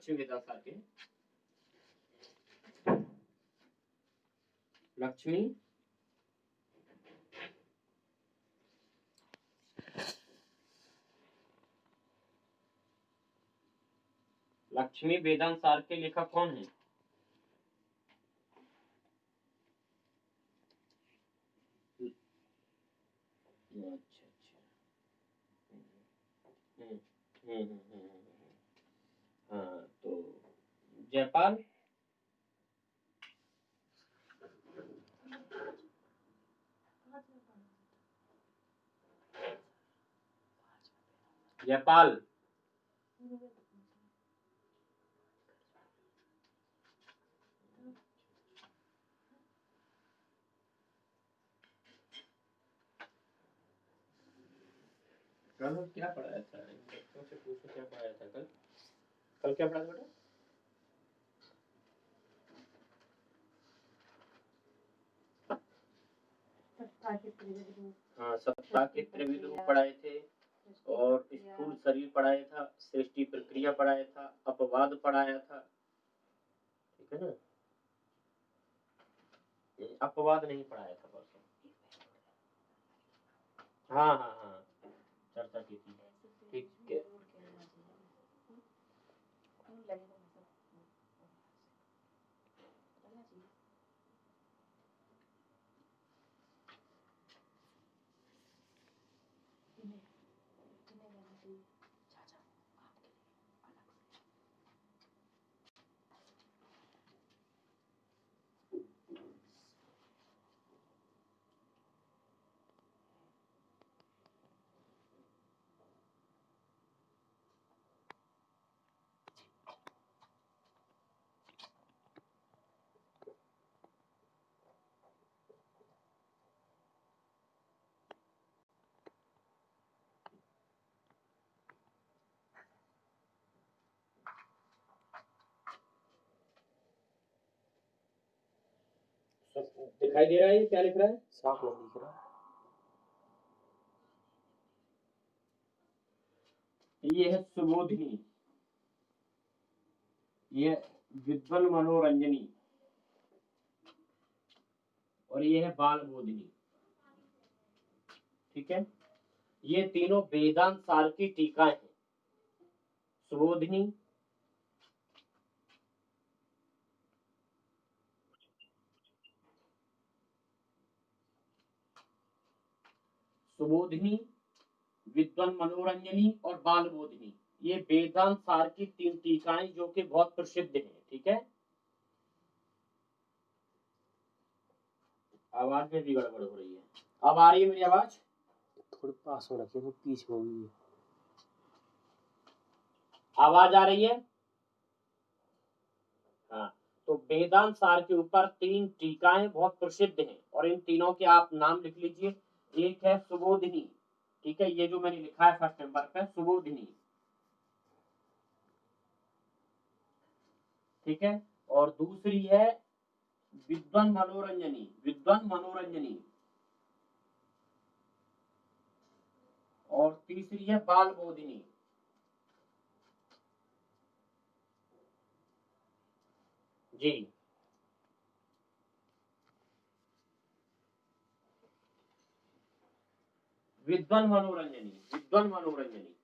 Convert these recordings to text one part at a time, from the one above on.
लक्ष्मी वेदांत सार के? लक्ष्मी लक्ष्मी वेदांत सार के लेखक कौन है? अच्छा अच्छा। हम्म, हम्म, हम्म, हाँ तो जयपाल। जयपाल कल क्या पढ़ाया था? बच्चों से पूछो क्या पढ़ाया था कल? कल क्या पढ़ाया था बेटा? हाँ, सप्ताह के त्रिविध रूप पढ़ाए थे और स्थूल शरीर पढ़ाया था, सृष्टि प्रक्रिया पढ़ाया था, अपवाद पढ़ाया था, ठीक है ना? अपवाद नहीं पढ़ाया था परसों। हाँ हाँ हाँ, चर्चा की थी, ठीक है। दिखाई दे रहा है? क्या लिख रहा है? साफ नहीं दिख रहा। ये है सुबोधिनी, ये विद्वन मनोरंजनी और ये है बाल बोधिनी, ठीक है। ये तीनों वेदांत सार की टीकाएं हैं। सुबोधिनी, सुबोधिनी, विद्वन मनोरंजनी और बाल बोधिनी, ये वेदांत सार की 3 टीकाएं जो कि बहुत प्रसिद्ध हैं, ठीक है। आवाज में भी गड़बड़ हो रही है। अब आ रही है मेरी आवाज? थोड़ी पास हो रखी है, तो पीछे होगी। आवाज आ रही है? हाँ, तो वेदांत सार के ऊपर 3 टीकाएं बहुत प्रसिद्ध हैं और इन तीनों के आप नाम लिख लीजिए। एक है सुबोधिनी, ठीक है, ये जो मैंने लिखा है फर्स्ट नंबर पे, सुबोधिनी, ठीक है। और दूसरी है विद्वन मनोरंजनी, विद्वन मनोरंजनी, और तीसरी है बाल बोधिनी। जी, विद्वन मनोरंजनी, विद्वन मनोरंजनी,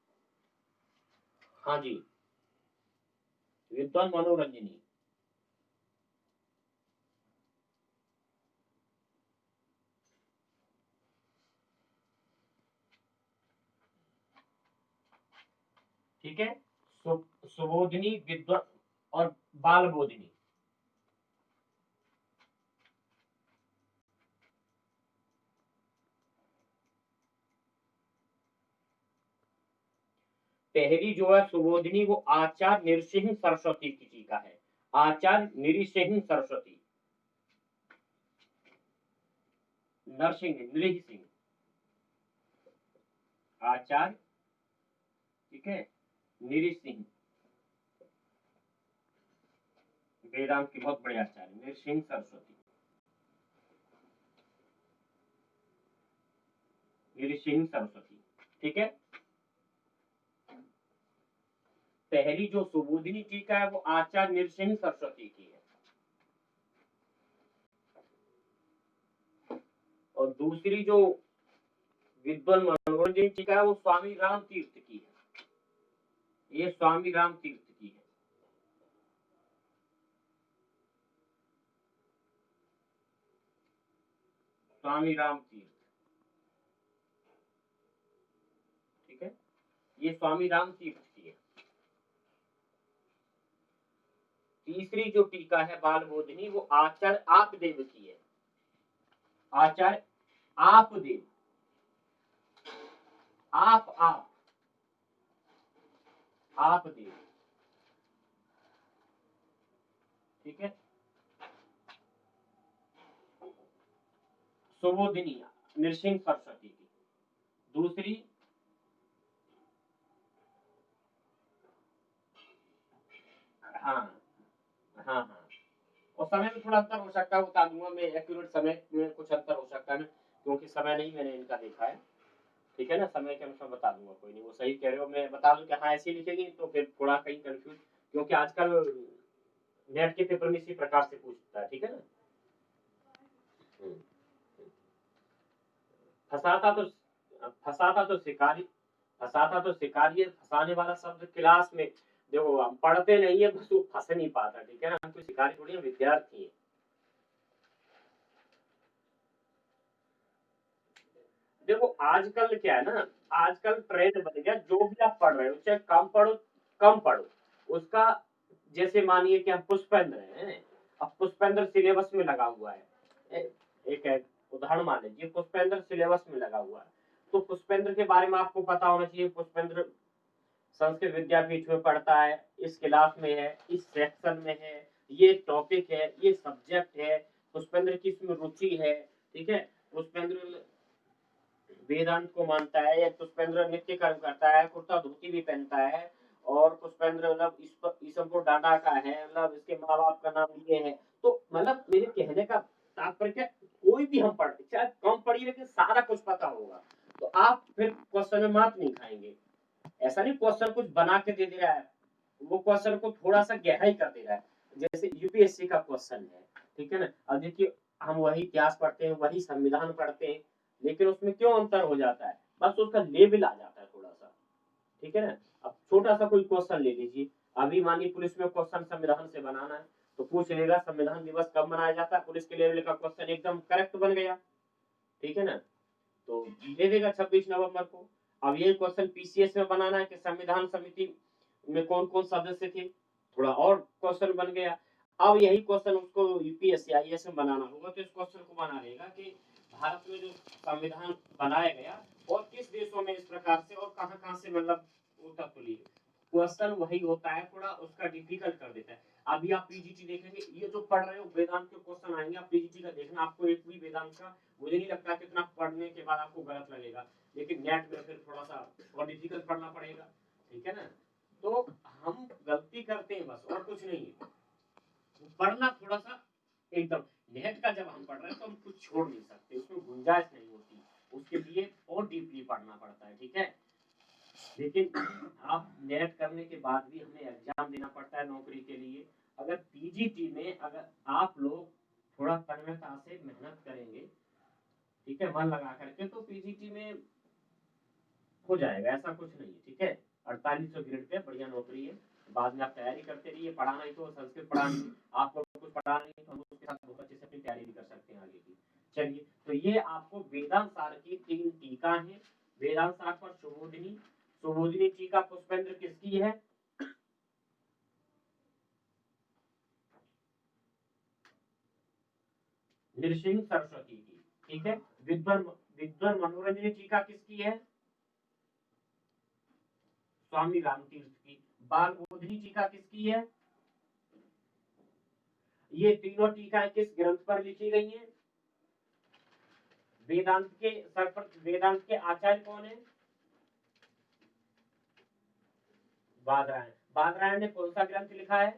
हाँ जी, विद्वन मनोरंजनी, ठीक है। सुबोधिनी, विद्वन और बाल बोधिनी। पहली जो है सुबोधिनी, वो आचार्य नृसिंह सरस्वती जी का है, आचार्य नृसिंह सरस्वती, नरसिंह, नृसिंह, आचार्य, ठीक है, नृसिंह, वेदांत के बहुत बड़े आचार्य नृसिंह सरस्वती, नृसिंह सरस्वती, ठीक है। पहली जो सुबोधिनी टीका है वो आचार्य नृसिंह सरस्वती की है, और दूसरी जो विद्वान मनोरंजन टीका है वो स्वामी राम तीर्थ की है, ये स्वामी राम तीर्थ की है। स्वामी राम तीर्थ, ठीक है, ये स्वामी राम तीर्थ की है। तीसरी जो टीका है बाल बोधिनी वो आचार्य आपदेव की है, आचार्य आपदेव, आपदेव, ठीक है। सुबोधिनी नृसिंह सरस्वती की। दूसरी हाँ हाँ हाँ, और समय में थोड़ा अंतर हो सकता है, बता दूंगा मैं, एक्यूरेट समय में कुछ अंतर हो सकता है क्योंकि समय नहीं मैंने इनका देखा है, ठीक है ना, समय के अनुसार बता दूंगा, कोई नहीं, वो सही कह रहे हो, मैं बता दूं कि हाँ ऐसे लिखेंगे तो फिर थोड़ा कहीं कंफ्यूज, क्योंकि आजकल नेट के पेपर में इसी प्रकार से पूछता है, ठीक है ना। फसाता तो फसाता तो शिकारी, फसाता तो शिकारी है, फंसाने वाला शब्द क्लास में देखो हम पढ़ते नहीं है, बस वो फंस नहीं पाता, ठीक है ना, हम कोई शिकारी थोड़ी है, विद्यार्थी है। देखो आजकल क्या है ना, आजकल ट्रेंड बन गया, जो भी आप पढ़ रहे हो चाहे कम पढ़ो, उसका, जैसे मानिए कि हम पुष्पेंद्र हैं, अब पुष्पेंद्र सिलेबस में लगा हुआ है, एक उदाहरण मान लीजिए, पुष्पेंद्र सिलेबस में लगा हुआ है, तो पुष्पेंद्र के बारे में आपको पता होना चाहिए, पुष्पेंद्र संस्कृत विद्यापीठ में पढ़ता है, इस क्लास में है, इस सेक्शन में है, ये टॉपिक है, ये सब्जेक्ट है, पुष्पेंद्र की इसमें रुचि है, ठीक है, पुष्पेंद्र वेदांत को मानता है, या पुष्पेंद्र नित्य कर्म करता है, कुर्ता धोती भी पहनता है, और पुष्पेंद्र मतलब ईश्वरपुर डांडा का है, मतलब इसके माँ बाप का नाम ये है, तो मतलब मेरे कहने का तात्पर्य क्या, कोई भी हम पढ़ चाहे कम पढ़िए लेकिन सारा कुछ पता होगा, तो आप फिर क्वेश्चन में मात नहीं खाएंगे। ऐसा नहीं क्वेश्चन कुछ बना के दे दे रहा है, वो क्वेश्चन को थोड़ा सा गहराई कर दे रहा है, जैसे यूपीएससी का क्वेश्चन है, ठीक है ना, अब देखिए हम वही इतिहास पढ़ते हैं, वही संविधान पढ़ते हैं, लेकिन उसमें क्यों अंतर हो जाता है, बस उसका लेवल आ जाता है थोड़ा सा, ठीक है ना। अब छोटा सा कोई क्वेश्चन ले लीजिए, अभी मानिए पुलिस में क्वेश्चन संविधान से बनाना है, तो पूछ लेगा संविधान दिवस कब मनाया जाता है, पुलिस के लेवल का क्वेश्चन एकदम करेक्ट बन गया, ठीक है ना, तो दे देगा 26 नवंबर को। अब ये क्वेश्चन पीसीएस में बनाना है कि संविधान समिति में कौन कौन सदस्य थे, थोड़ा और क्वेश्चन बन गया। अब यही क्वेश्चन उसको यूपीएससी आईएएस में बनाना होगा, तो इस क्वेश्चन को बना रहेगा कि भारत में जो संविधान बनाया गया और किस देशों में इस प्रकार से और कहां कहां से, मतलब होता, तो लिए क्वेश्चन वही होता है, थोड़ा उसका डिफिकल्ट कर देता है। अभी आप पीजीटी देखेंगे, ये जो पढ़ रहे हो वेदांत के क्वेश्चन आएंगे, आप पीजीटी का देखना, आपको एक भी वेदांत का मुझे नहीं लगता कितना पढ़ने के बाद आपको गलत लगेगा, लेकिन नेट में फिर थोड़ा सा और डिफिकल्ट पढ़ना पड़ेगा, ठीक है ना। तो हम गलती करते हैं बस, और कुछ नहीं है, पढ़ना थोड़ा सा एकदम, नेट का जब हम पढ़ रहे हैं तो हम कुछ छोड़ नहीं सकते, उसमें गुंजाइश नहीं होती, उसके लिए और डीपली पढ़ना पड़ता है, ठीक है। लेकिन आप नेट करने के बाद भी हमें एग्जाम देना पड़ता है नौकरी के लिए, अगर पीजीटी में अगर आप लोग थोड़ा तन्मयता से मेहनत करेंगे, ठीक है, मन लगा करके, तो पीजीटी में हो जाएगा, ऐसा कुछ नहीं है, ठीक है। 4800 ग्रेड पे बढ़िया नौकरी है, बाद में आप तैयारी करते रहिए, पढ़ाना ही तो संस्कृत पढ़ानी, आपको कुछ पढ़ा नहीं तो हम उसके साथ बहुत अच्छे से अपनी तैयारी भी कर सकते हैं आगे की। चलिए, तो ये आपको वेदांत सार की 3 टीका है, वेदांत सार पर सुबोधिनी, सुबोधिनी टीका पुष्पेंद्र किसकी है, नृसिंह सरस्वती की, ठीक है। विद्वान विद्वान मनोरंजनी टीका किसकी है, स्वामी रामतीर्थ की। बाल बोधिनी टीका किसकी है, ये तीनों टीकाएं किस ग्रंथ पर लिखी गई हैं, वेदांत के सर पर, वेदांत के आचार्य कौन है, बादरायण। बादरायण ने कौन सा ग्रंथ लिखा है,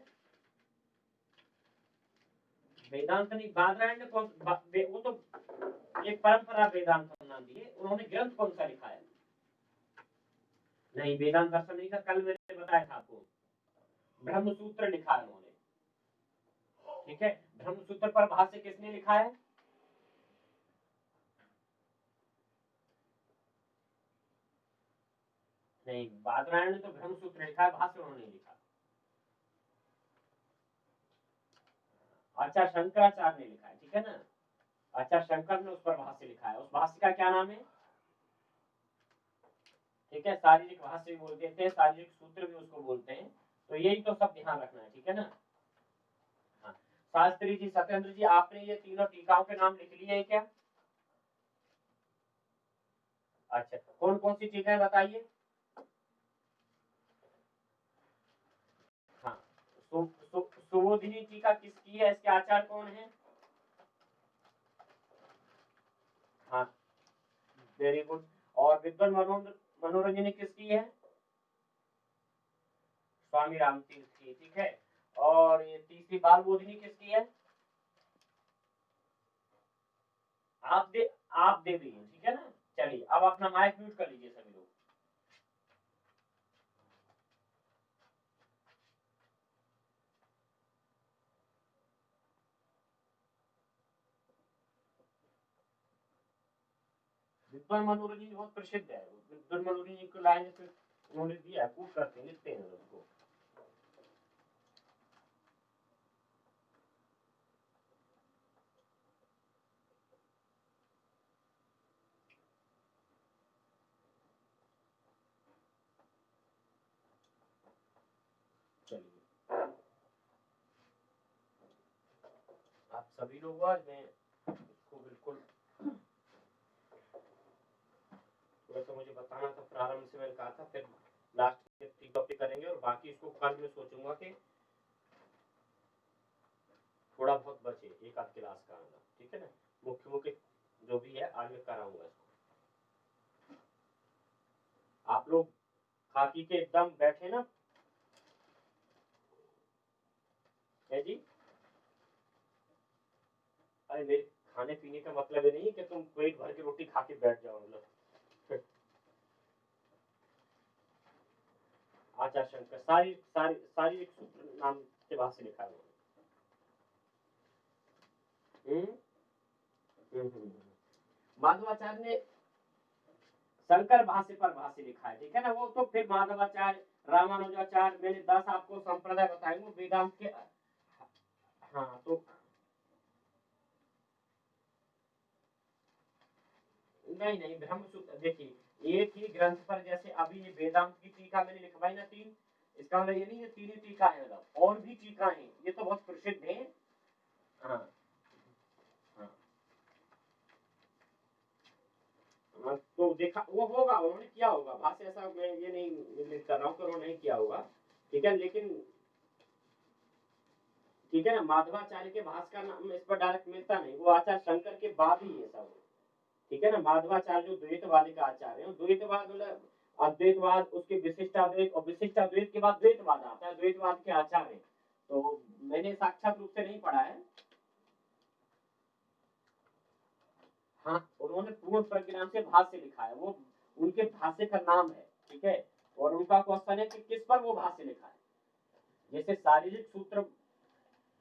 वेदांत नहीं, बादरायण ने कौन, वो तो एक परंपरा वेदांत नाम दी है, उन्होंने ग्रंथ कौन सा लिखा है, नहीं वेदांत दर्शन नहीं था, कल मैंने बताया था आपको, ब्रह्मसूत्र लिखा है उन्होंने, ठीक है। ब्रह्मसूत्र पर भाष्य किसने लिखा है? नहीं, बादरायण ने तो ब्रह्मसूत्र लिखा है, भाष्य उन्होंने लिखा। आचार्य शंकराचार्य ने लिखा है, ठीक है ना। आचार्य शंकर ने उस पर भाष्य लिखा है। उस भाष्य का क्या नाम है? ठीक है, शारीरिक भाष्य भी बोलते थे, शारीरिक सूत्र भी उसको बोलते हैं। तो यही तो सब ध्यान रखना है, ठीक है ना। हाँ। शास्त्री जी, सत्येंद्र जी, आपने ये तीनों टीकाओं के नाम लिख लिए हैं क्या? अच्छा, कौन कौन सी टीका है बताइए। हाँ, सुबोधिनी टीका किसकी है? इसके आचार्य कौन है? हाँ, वेरी गुड। और विद्वान मनोरंजनी किसकी है? स्वामी राम तीर्थ की, ठीक है। और ये तीसरी बाल बोधिनी किसकी है? आप दे दिए, ठीक है ना। चलिए, अब अपना माइक म्यूट कर लीजिए सभी लोग। विद्वान मनोरंजन बहुत प्रसिद्ध है। विद्वान मनोरंजन को लाइन से उन्होंने दिया, कूट करते लिखते हैं उसको। चलिए, आप सभी लोग आज मैं इसको बिल्कुल थोड़ा सा मुझे बताना था, प्रारंभ से मैंने कहा था, फिर लास्ट में 3 टॉपिक करेंगे और बाकी इसको कल में सोचूंगा कि थोड़ा बहुत बचे एक आध क्लास का आना, ठीक है ना। मुख्य मुख्य जो भी है आज मैं कराऊंगा इसको। आप लोग खा पी के एकदम बैठे ना है जी। अरे मेरे खाने पीने का मतलब ये नहीं है कि तुम पेट भर के रोटी खा के बैठ जाओ, मतलब। आचार्य शंकर सारी सारी सारी एक सूत्र नाम के बाद से लिखा है माधवाचार्य ने शंकर भाष्य पर भाष्य लिखा है, ठीक है ना। वो तो फिर माधवाचार्य, रामानुजाचार्य, मैंने 10 आपको संप्रदाय बताएंगे वेदांत के। हाँ, तो नहीं नहीं, ब्रह्मसूत्र देखिए, एक ही ग्रंथ पर, जैसे अभी ये वेदांत की टीका मैंने लिखवाई ना 3, इसका मतलब ये नहीं है 3 ही टीका है, मतलब और भी टीका है, ये तो बहुत प्रसिद्ध है। हाँ हाँ हाँ, तो देखा वो होगा, उन्होंने किया होगा भाष्य, ऐसा मैं ये नहीं निर्णय कर रहा हूँ कि उन्होंने नहीं किया होगा, ठीक है। लेकिन ठीक है ना, माधवाचार्य के भाष्य का नाम इस पर डायरेक्ट मिलता नहीं, वो आचार्य शंकर के बाद ही है सब, ठीक है ना। माधवाचार्य जो द्वैतवादी का आचार्य है, द्वैतवाद मतलब अद्वैतवाद, उसके विशिष्टाद्वैत, और विशिष्टाद्वैत के बाद द्वैतवाद आता है, द्वैतवाद के आचार्य। तो मैंने साक्षात रूप से नहीं पढ़ा है। हाँ, उन्होंने पूर्ण प्रज्ञान से भाष्य लिखा है, वो उनके भाष्य का नाम है, ठीक है। और उनका क्वेश्चन है कि किस पर वो भाष्य लिखा है। जैसे शारीरिक सूत्र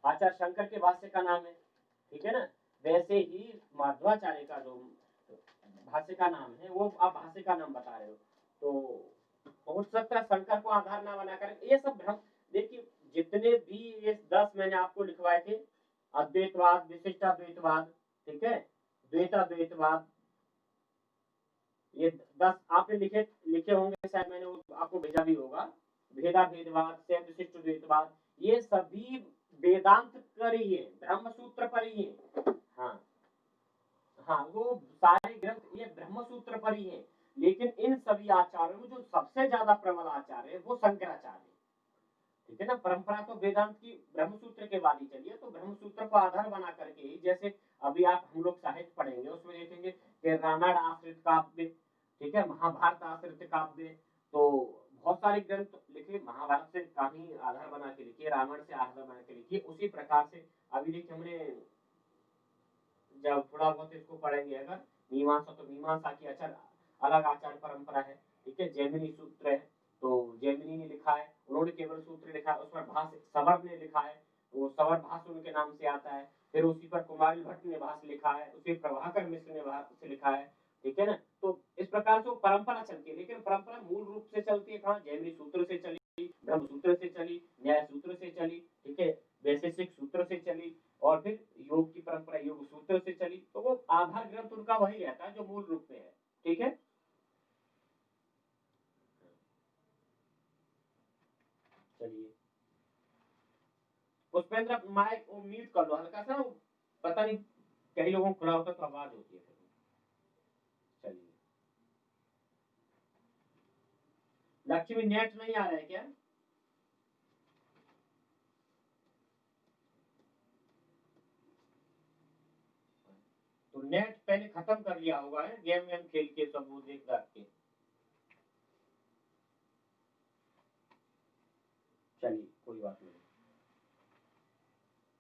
आचार्य शंकर के भाष्य का नाम है, ठीक है ना। वैसे ही माधवाचार्य का जो भाष्य का नाम है, वो आप भाष्य का नाम बता रहे हो, तो हो सकता है शंकर को आधार ना बनाकर ये सब भ्रम। देखिए, जितने भी ये 10 मैंने आपको लिखवाए थे, अद्वैतवाद, विशिष्टाद्वैतवाद, ठीक है, द्वैताद्वैतवाद, ये 10 आपने लिखे लिखे होंगे, शायद मैंने वो आपको भेजा भी होगा। भेदा भेदवाद, से विशिष्ट द्वैतवाद, ये सभी वेदांत पर ही है, ब्रह्म सूत्र पर ही है। हाँ हाँ, वो सारे ग्रंथ ये ब्रह्म सूत्र पर ही है। लेकिन इन सभी आचार्यों में जो सबसे ज्यादा प्रबल आचार्य है वो शंकराचार्य है, ठीक है ना। परंपरा तो वेदांत की ब्रह्मसूत्र के बाद ही चलिए, तो ब्रह्मसूत्र को आधार बना करके ही, जैसे अभी आप हम लोग साहित्य पढ़ेंगे उसमें देखेंगे कि रामायण आश्रित काव्य, ठीक है, महाभारत आश्रित काव्य, तो बहुत सारे ग्रंथ लिखे, महाभारत से कहानी आधार बना के लिखिए, रामायण से आधार बना के लिखिए, उसी प्रकार से अभी देखिए हमने जब थोड़ा बहुत इसको पढ़ेंगे अगर मीमांसा, तो मीमांसा की आचार अलग आचार परंपरा है, ठीक है, जैमिनी सूत्र है, तो जेमिनी ने लिखा है, उन्होंने केवल सूत्र लिखा है, उसमें भाष्य सवर ने लिखा है, वो सवर भाष्य उनके नाम से आता है। फिर उसी पर कुमारिल भट्ट ने भाष्य लिखा है, उसी प्रभाकर मिश्र ने भाष्य लिखा है, ठीक है ना। तो इस प्रकार से वो परंपरा चलती है, लेकिन परंपरा मूल रूप से चलती है कहाँ, जैमिनी सूत्र से चली, ब्रह्म सूत्र से चली, न्याय सूत्र से चली, ठीक है, वैशेषिक सूत्र से चली, और फिर योग की परंपरा योग सूत्र से चली। तो वो आधार ग्रंथ उनका वही रहता है जो मूल रूप में है, ठीक है। चलिए पुष्पेंद्र, माइक म्यूट कर लो हल्का सा, पता नहीं कई लोगों को खुला होता तो आवाज होती है फिर। चलिए लक्ष्मी, नेट नहीं आ रहा है क्या? तो नेट पहले खत्म कर लिया होगा है, गेम वेम खेल के सब वो देख दाख के। चलिए कोई बात नहीं।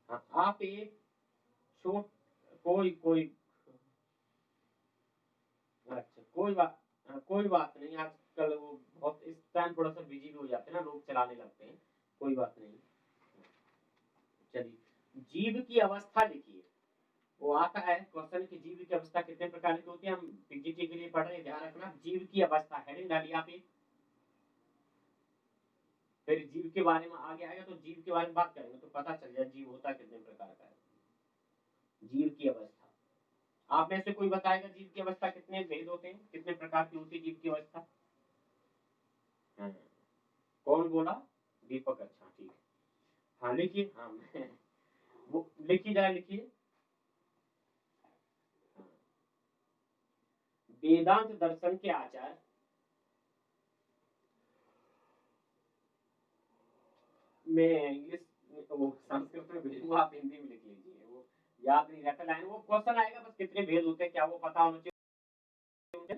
हाँ आप एक छोट कोई कोई अच्छा कोई बात, हाँ, कोई बात नहीं, आजकल वो बहुत इस टाइम थोड़ा सा बिजी भी हो जाते हैं ना, लोग चलाने लगते हैं, कोई बात नहीं। चलिए जीव की अवस्था लिखिए, वो आता है क्वेश्चन की जीव की अवस्था कितने प्रकार की होती है, हम पीजीटी के लिए पढ़ रहे हैं, ध्यान रखना। जीव की अवस्था हेडिंग डालिए आप एक, फिर जीव के बारे में आगे आएगा तो जीव के बारे में बात करेंगे तो पता चल जाए जीव होता कितने प्रकार का है। जीव की अवस्था, आप में से कोई बताएगा जीव की अवस्था कितने भेद होते हैं, कितने प्रकार की होती है जीव की अवस्था? हाँ। कौन बोला? दीपक, अच्छा ठीक है। हाँ लिखिए, हाँ वो लिखिए जरा लिखिए। हाँ। वेदांत दर्शन के आचार्य, मैं इंग्लिश वो संस्कृत में भेजूंगा, आप हिंदी में लिख लीजिए, वो याद नहीं रहता लाइन, वो क्वेश्चन आएगा बस कितने भेद होते हैं क्या वो पता होना चाहिए।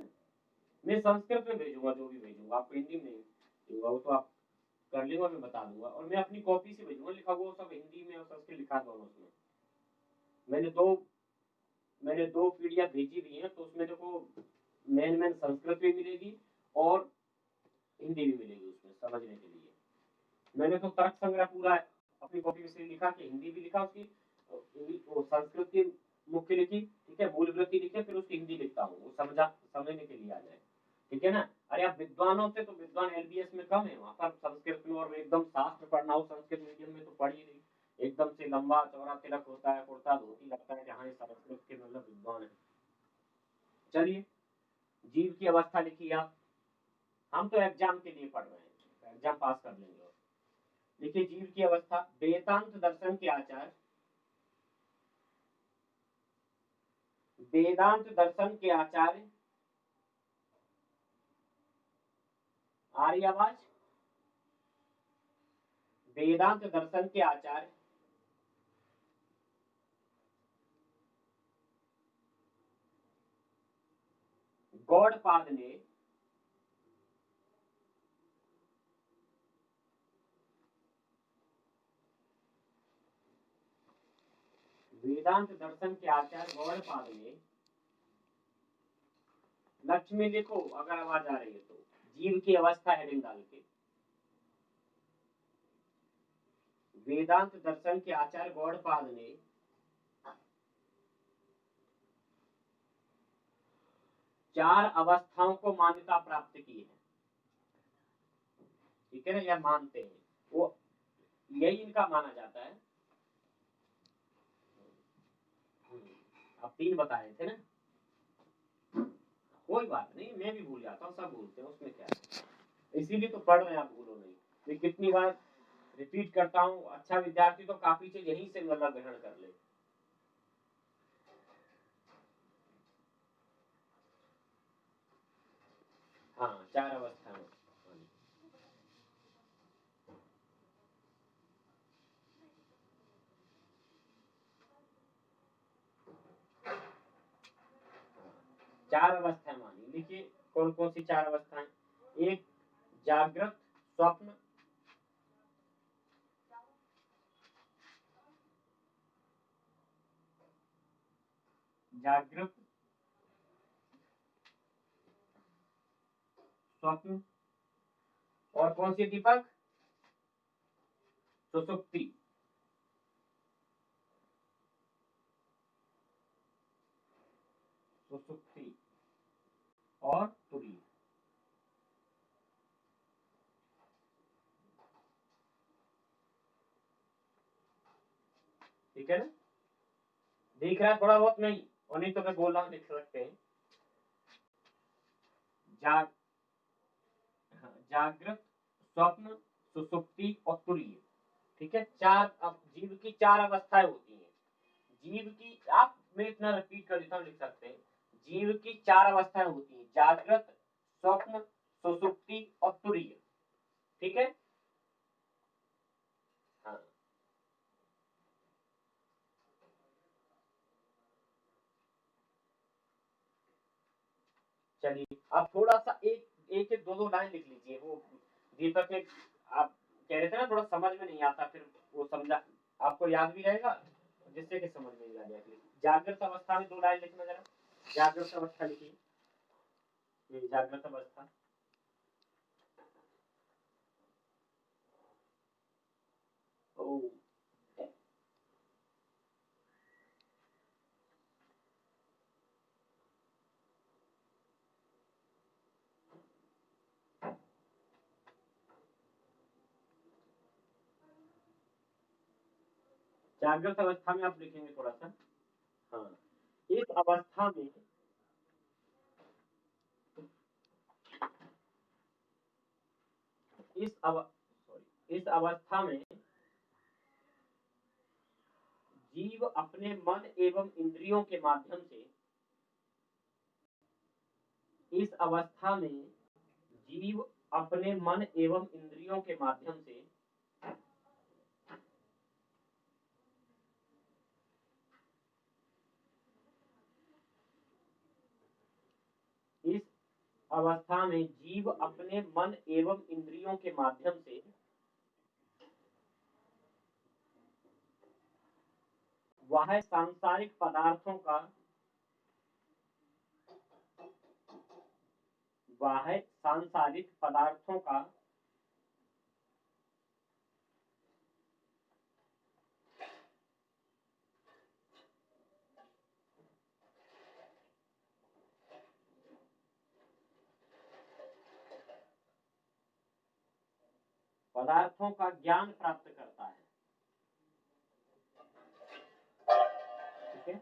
मैं संस्कृत में भेजूंगा, जो भी भेजूंगा आपको हिंदी में नहीं भेजूंगा, वो तो आप कर लेंगे, मैं बता दूंगा, और मैं अपनी कॉपी से भेजूंगा लिखा हुआ सब हिंदी में और संस्कृत लिखा दोनों उसमें। मैंने दो मैंने दो पीडीएफ भेजी हुई है, तो उसमें देखो मेन संस्कृत भी मिलेगी और हिंदी भी मिलेगी उसमें समझने के लिए। मैंने तो तर्क संग्रह पूरा अपनी कॉपी से लिखा कि हिंदी भी लिखा उसकी, वो संस्कृत की मुख्य लिखी, ठीक है, मूल वृत्ति लिखे, फिर उसकी हिंदी लिखता हूँ, वो समझने के लिए आ जाए, ठीक है ना। अरे आप विद्वानों से तो विद्वान एलबीएस में कम है, वहां पर संस्कृत में और एकदम शास्त्र पढ़ना हो संस्कृत मीडियम में तो पढ़ ही नहीं, एकदम से लंबा चौड़ा तिलक होता है, कुर्ता धोती, लगता है कि हाँ ये संस्कृत के मतलब विद्वान है। चलिए जीव की अवस्था लिखिए आप, हम तो एग्जाम के लिए पढ़ रहे हैं, एग्जाम पास कर लेंगे। और देखिए जीव की अवस्था, वेदांत दर्शन के आचार्य, वेदांत दर्शन के आचार्य, आ रही आवाज? वेदांत दर्शन के आचार्य गौड़पाद ने वेदांत दर्शन के आचार्य गौड़पाद ने, लक्ष्मी लिखो अगर आवाज आ रही है तो, जीव की अवस्था हेडिंग डाल के, वेदांत दर्शन के आचार्य गौड़पाद ने चार अवस्थाओं को मान्यता प्राप्त की है, ठीक है ना, यह मानते हैं वो, यही इनका माना जाता है। आप तीन बताए थे ना, कोई बात नहीं, मैं भी भूल जाता हूँ, सब भूलते हैं, उसमें क्या है, इसीलिए तो पढ़ रहे हैं, आप भूलो नहीं। मैं कितनी बार रिपीट करता हूँ, अच्छा विद्यार्थी तो काफी चीज यहीं से मतलब ग्रहण कर ले। हाँ चार अवस्था में, चार अवस्थाएं मानी, लिखिए कौन कौन सी चार अवस्थाएं। एक जागृत स्वप्न, जागृत स्वप्न और कौन सी दीपक? सुसुप्ति। सुसुप्ति और तुरीय। ठीक है ना? दिख रहा है थोड़ा बहुत? नहीं, और नहीं तो मैं बोल रहा हूँ, लिख सकते हैं। जाग जागृत, स्वप्न, सुसुप्ति और तुरीय। ठीक है, चार। अब जीव की चार अवस्थाएं होती हैं। जीव की, आप, मैं इतना रिपीट कर देता हूँ, लिख सकते हैं। जीव की चार अवस्थाएं होती हैं: जागृत, स्वप्न, सुसुप्ति और तुरीय। ठीक है। हाँ, चलिए अब थोड़ा सा एक एक एक दो दो लाइन लिख लीजिए। वो दीपक ने, आप कह रहे थे ना थोड़ा समझ में नहीं आता, फिर वो समझा, आपको याद भी रहेगा, जिससे कि समझ में नहीं आ जाएगा। जागृत अवस्था में दो लाइन लिखना जरा। जागृत अवस्था लिखिए। ये जागृत अवस्था। ओ, जागृत अवस्था में आप लिखेंगे थोड़ा सा। हाँ, इस अवस्था में, इस अवस्था में जीव अपने मन एवं इंद्रियों के माध्यम से, इस अवस्था में जीव अपने मन एवं इंद्रियों के माध्यम से इस अवस्था में जीव अपने मन एवं इंद्रियों के माध्यम से वह सांसारिक पदार्थों का, वह सांसारिक पदार्थों का पदार्थों का ज्ञान प्राप्त करता है। ठीक है।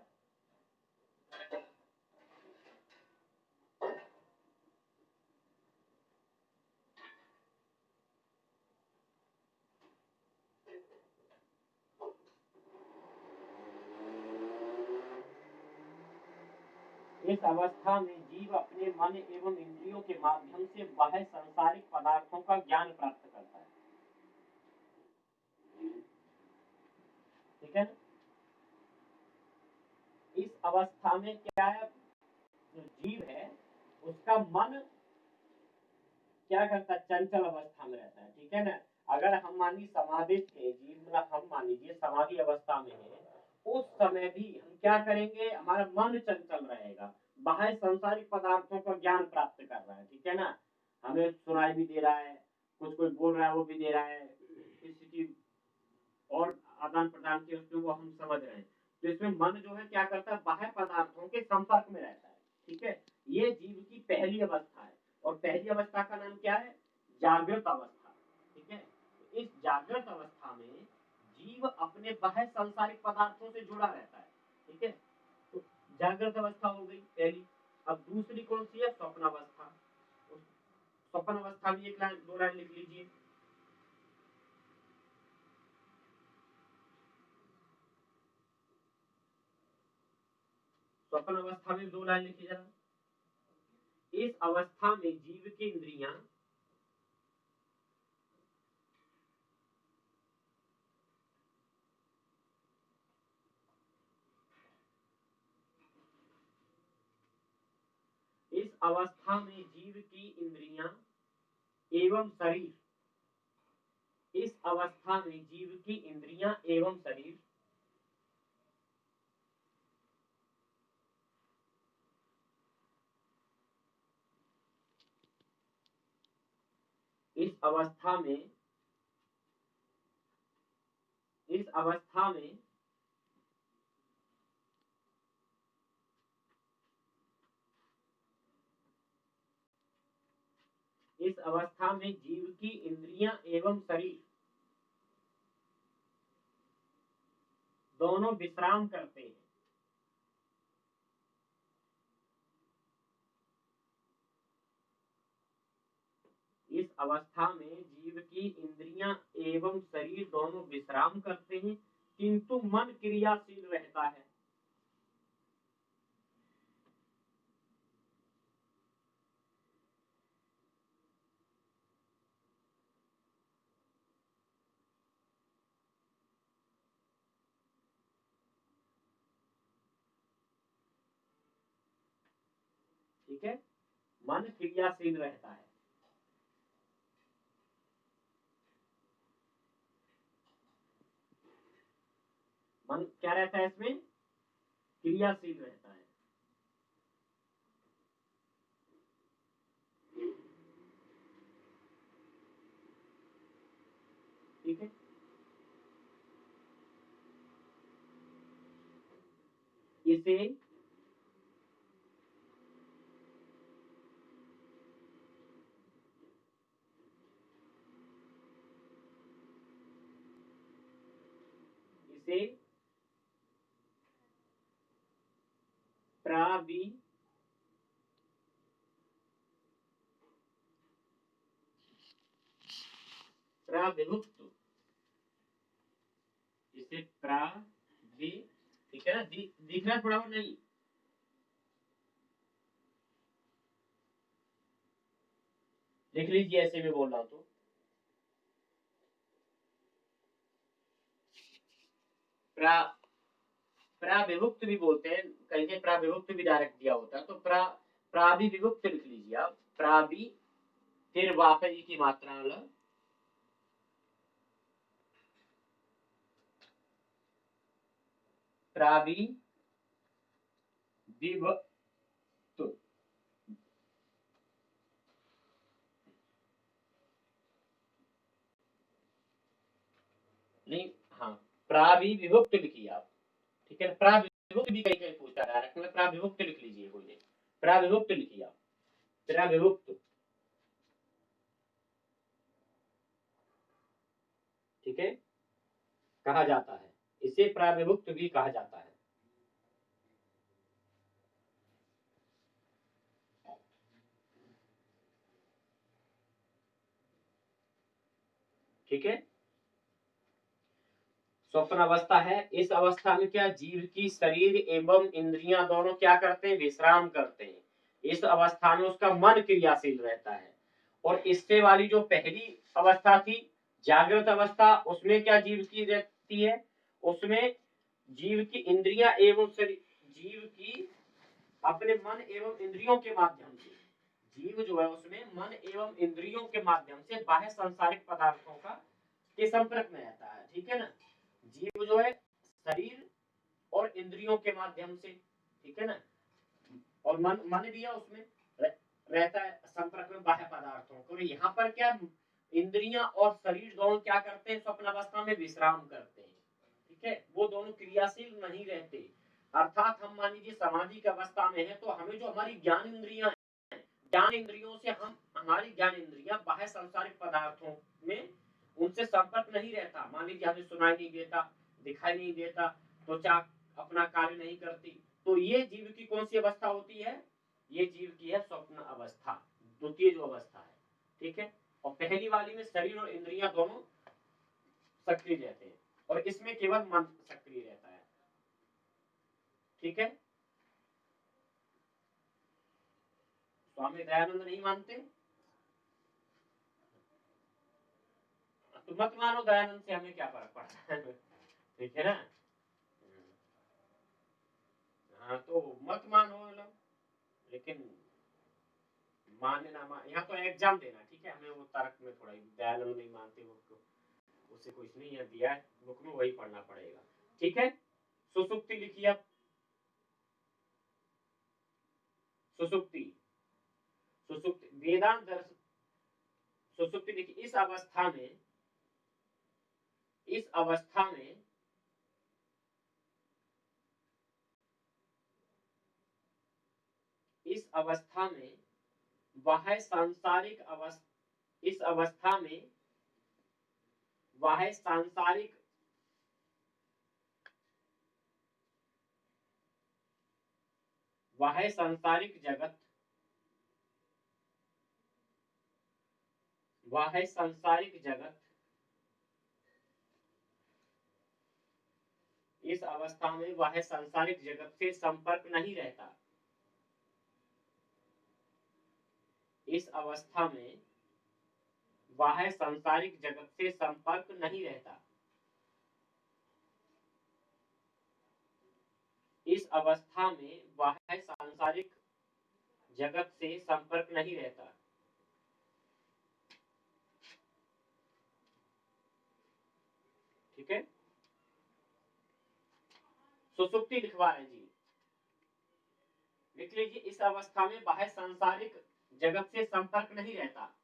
इस अवस्था में जीव अपने मन एवं इंद्रियों के माध्यम से बाह्य सांसारिक पदार्थों का ज्ञान प्राप्त करता है। ठीक है। इस अवस्था में क्या है, जो जीव है उसका मन क्या करता है, चंचल अवस्था में रहता है। ठीक है ना। अगर हम मानिए समाधिस्थ है जीव, मतलब हम मान लीजिए समाधि अवस्था में है, उस समय भी हम क्या करेंगे, हमारा मन चंचल रहेगा, बाह्य सांसारिक पदार्थों का ज्ञान प्राप्त कर रहा है। ठीक है ना। हमें सुनाई भी दे रहा है, कुछ कोई बोल रहा है वो भी दे रहा है, किसी की और आदान प्रदान की वस्तु वो हम समझ रहे हैं। तो इसमें मन जो है क्या करता है, बाह्य पदार्थों के संपर्क में रहता है। ठीक है। ये जीव की पहली अवस्था है, और पहली अवस्था का नाम क्या है, जागृत अवस्था। ठीक है। इस जागृत अवस्था में जीव अपने बाह्य सांसारिक पदार्थों से जुड़ा रहता है। ठीक है। तो जागृत अवस्था हो गई पहली। अब दूसरी कौन सी है, स्वप्न अवस्था। स्वप्न अवस्था भी एक लाइन दो लाइन लिख लीजिए। स्वप्न अवस्था में दो लाइन लिखी जरा। इस अवस्था में जीव की इंद्रियां इस अवस्था में जीव की इंद्रियां एवं शरीर, इस अवस्था में जीव की इंद्रियां एवं शरीर इस अवस्था में इस अवस्था में इस अवस्था में जीव की इंद्रियां एवं शरीर दोनों विश्राम करते हैं। इस अवस्था में जीव की इंद्रियां एवं शरीर दोनों विश्राम करते हैं, किंतु मन क्रियाशील रहता है। ठीक है, मन क्रियाशील रहता है। मन क्या रहता है इसमें? क्रियाशील रहता है। ठीक है, इसे इसे प्राविभुक्त, इसे प्रावि, ठीक है ना, दिख रहा है थोड़ा और नहीं? लिख लीजिए ऐसे में बोल रहा हूं तो। प्राविभुक्त भी बोलते हैं, कहीं कहीं प्राविभुक्त भी डायरेक्ट दिया होता है, तो प्राविभुक्त लिख लीजिए आप। प्रावि फिर वापी की मात्रा अलग, प्रावि विभक्त, नहीं, हाँ, प्राविभुक्त लिखिए आप। ठीक है, प्राविभुक्त भी कहीं कहीं पूछता है डायरेक्ट में, प्राविभुक्त लिख लीजिए, कोई नहीं, प्राविभुक्त लिखिए आप, प्राविभुक्त। ठीक है, कहा जाता है, इसे प्राविभुक्त भी कहा जाता है। ठीक है, स्वप्न अवस्था है। इस अवस्था में क्या जीव की शरीर एवं इंद्रियां दोनों क्या करते हैं? विश्राम करते हैं। इस अवस्था में उसका मन क्रियाशील रहता है। और इससे वाली जो पहली अवस्था थी जागृत अवस्था, उसमें क्या जीव की रहती है? उसमें जीव की इंद्रियां एवं शरीर, जीव की अपने मन एवं इंद्रियों के माध्यम से, जीव जो है उसमें मन एवं इंद्रियों के माध्यम से बाह्य सांसारिक पदार्थों का के संपर्क में रहता है। ठीक है ना, जीव जो है शरीर और इंद्रियों के माध्यम से, ठीक है ना, और मन मन भी है उसमें रहता है संपर्क में बाह्य पदार्थों को। यहाँ पर क्या इंद्रियां और शरीर दोनों क्या करते हैं? स्वप्न अवस्था में विश्राम करते हैं। ठीक है, वो दोनों क्रियाशील नहीं रहते। अर्थात हम मान लीजिए समाधि की अवस्था में है, तो हमें जो हमारी ज्ञान इंद्रियां, ज्ञान इंद्रियों से हम, हमारी ज्ञान इंद्रियां बाह्य सांसारिक पदार्थों में उनसे संपर्क नहीं रहता। मान लीजिए हमें सुनाई नहीं देता, दिखाई नहीं देता, त्वचा अपना कार्य नहीं करती, तो ये जीव की कौन सी अवस्था होती है? ये जीव की है स्वप्न अवस्था, द्वितीय जो अवस्था है। ठीक है, और पहली वाली में शरीर और इंद्रियां दोनों सक्रिय रहते हैं, और इसमें केवल मन सक्रिय रहता है। ठीक है, स्वामी दयानंद नहीं मानते तो मत मानो, दयानंद से हमें क्या फर्क पड़ता है। ठीक है ना, हाँ, तो मत मानो मतलब, लेकिन माने ना मान, यहाँ तो एग्जाम देना। ठीक है, हमें वो तर्क में थोड़ा दयानंद नहीं मानते वो, उससे कुछ नहीं है, दिया है बुक में वही पढ़ना पड़ेगा। ठीक है, सुसुप्ति लिखिए आप। सुसुप्ति, सुसुप्ति वेदांत दर्शन, सुसुप्ति देखिए इस अवस्था में इस अवस्था में वह सांसारिक अवस्था इस अवस्था में वह सांसारिक जगत वह सांसारिक जगत इस अवस्था में वह सांसारिक जगत से संपर्क नहीं रहता। इस अवस्था में वह सांसारिक जगत से संपर्क नहीं रहता। इस अवस्था में वह सांसारिक जगत से संपर्क नहीं रहता। ठीक है, सुसुप्ति लिखवा रहे जी, लिख लीजिए इस अवस्था में वह सांसारिक जगत से संपर्क नहीं रहता।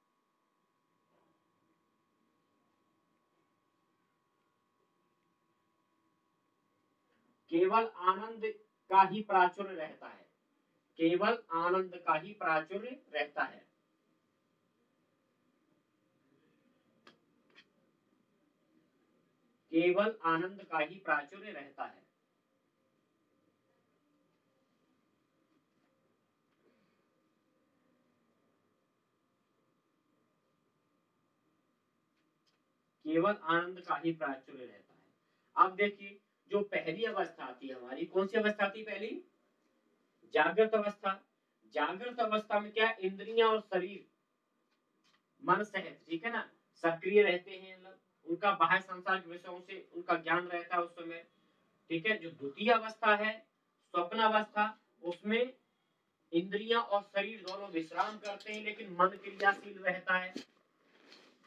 केवल आनंद का ही प्राचुर्य रहता है। केवल आनंद का ही प्राचुर्य रहता है। केवल आनंद का ही प्राचुर्य रहता है। केवल आनंद का ही प्राचुर्य रहता है। अब देखिए जो पहली अवस्था आती है हमारी, कौन सी अवस्था आती है पहली? जागृत अवस्था। जागृत अवस्था में क्या, इंद्रियां और शरीर मन सहित, ठीक है ना, सक्रिय रहते हैं, मतलब उनका बाह्य संसार के विषयों से उनका ज्ञान रहता है उस समय। ठीक है, जो द्वितीय अवस्था है स्वप्न अवस्था, उसमें इंद्रियां और शरीर दोनों विश्राम करते हैं लेकिन मन क्रियाशील रहता है।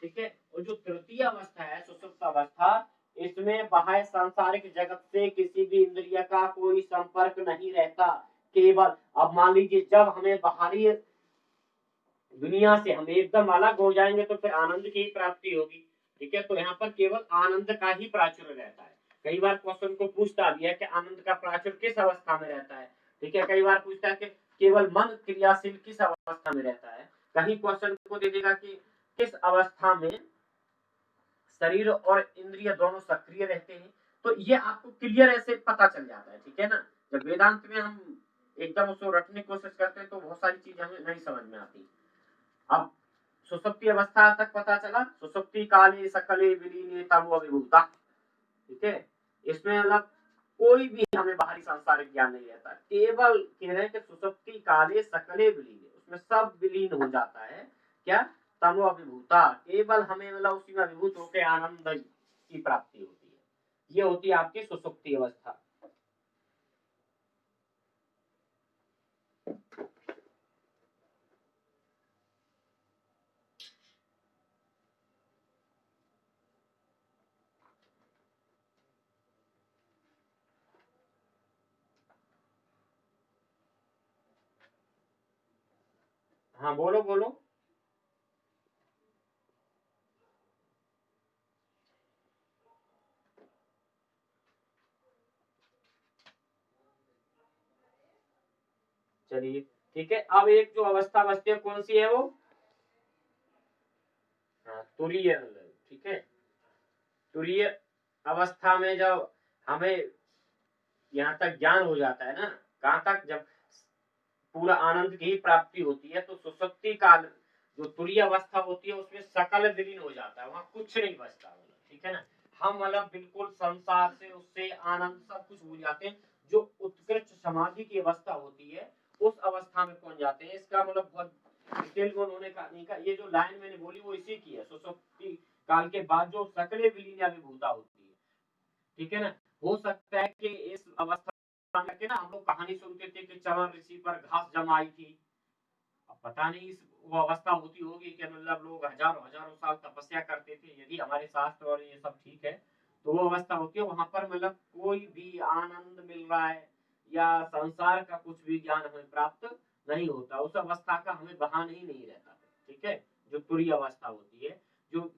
ठीक है, और जो तृतीय अवस्था है सुषुप्त अवस्था, इसमें बाह्य सांसारिक जगत से किसी भी इंद्रिय का कोई संपर्क नहीं रहता। केवल अब मान लीजिए जब हमें बाहरी दुनिया से हम एकदम अलग हो जाएंगे तो फिर आनंद की ही प्राप्ति होगी। ठीक है, तो यहाँ पर केवल आनंद का ही प्राचुर्य रहता है। कई बार क्वेश्चन को पूछता भी है कि आनंद का प्राचुर्य किस अवस्था में रहता है। ठीक है, कई बार पूछता है कि केवल मन क्रियाशील किस अवस्था में रहता है। कहीं क्वेश्चन को दे देगा कि किस अवस्था में शरीर और इंद्रिय दोनों सक्रिय रहते हैं। तो ये आपको क्लियर ऐसे पता चल जाता है। ठीक है ना, जब वेदांत में हम एकदम उसको रखने की कोशिश करते हैं तो बहुत सारी चीजें हमें नहीं समझ में आती। अब सुसुप्ति अवस्था तक पता चला, सुसुप्ति काले सकले विलीने तमो अभिभूता। ठीक है, इसमें मतलब कोई भी हमें बाहरी सांसारिक ज्ञान नहीं रहता, केवल कह रहे हैं कि सुसुप्ति काले सकले विलीने, उसमें सब विलीन हो जाता है। क्या? तमो अभिभूता, केवल हमें मतलब उसी में अभिभूत होकर आनंद की प्राप्ति होती है। ये होती है आपकी सुसुप्ति अवस्था। हाँ बोलो बोलो। चलिए ठीक है, अब एक जो अवस्था बचती है कौन सी है वो? हाँ, तुरीय। ठीक है, तुरीय अवस्था में जब हमें यहाँ तक ज्ञान हो जाता है ना, कहाँ तक, जब पूरा आनंद की प्राप्ति होती है, तो सुसुप्ति काल जो तुरीय अवस्था होती है उसमें सकल विलीन हो जाता है, वहाँ कुछ नहीं बचता। ठीक है ना, हम मतलब बिल्कुल संसार से उससे आनंद सब कुछ भूल जाते हैं। जो उत्कृष्ट समाधि की अवस्था होती है उस अवस्था में पहुंच जाते हैं। इसका मतलब बहुत डिटेल में उन्होंने कहा, ये जो लाइन मैंने बोली वो इसी की है, सुसुप्ति काल के बाद जो सकल विलीन अभिभूता होती है। ठीक है ना, हो सकता है कि इस अवस्था में ना हम लोग कहानी सुनते थे कि चवन ऋषि पर घास जमाई थी। अब पता नहीं इस वो अवस्था होती होगी कि मतलब लोग हजारों हजारों साल तपस्या करते थे, यदि हमारे शास्त्र और ये सब ठीक है तो वो अवस्था होती है, वहां पर मतलब कोई भी आनंद मिल रहा है या संसार का कुछ भी ज्ञान हमें प्राप्त नहीं होता, उस अवस्था का हमें बहान ही नहीं रहता। ठीक है, जो तुरीय अवस्था होती है, जो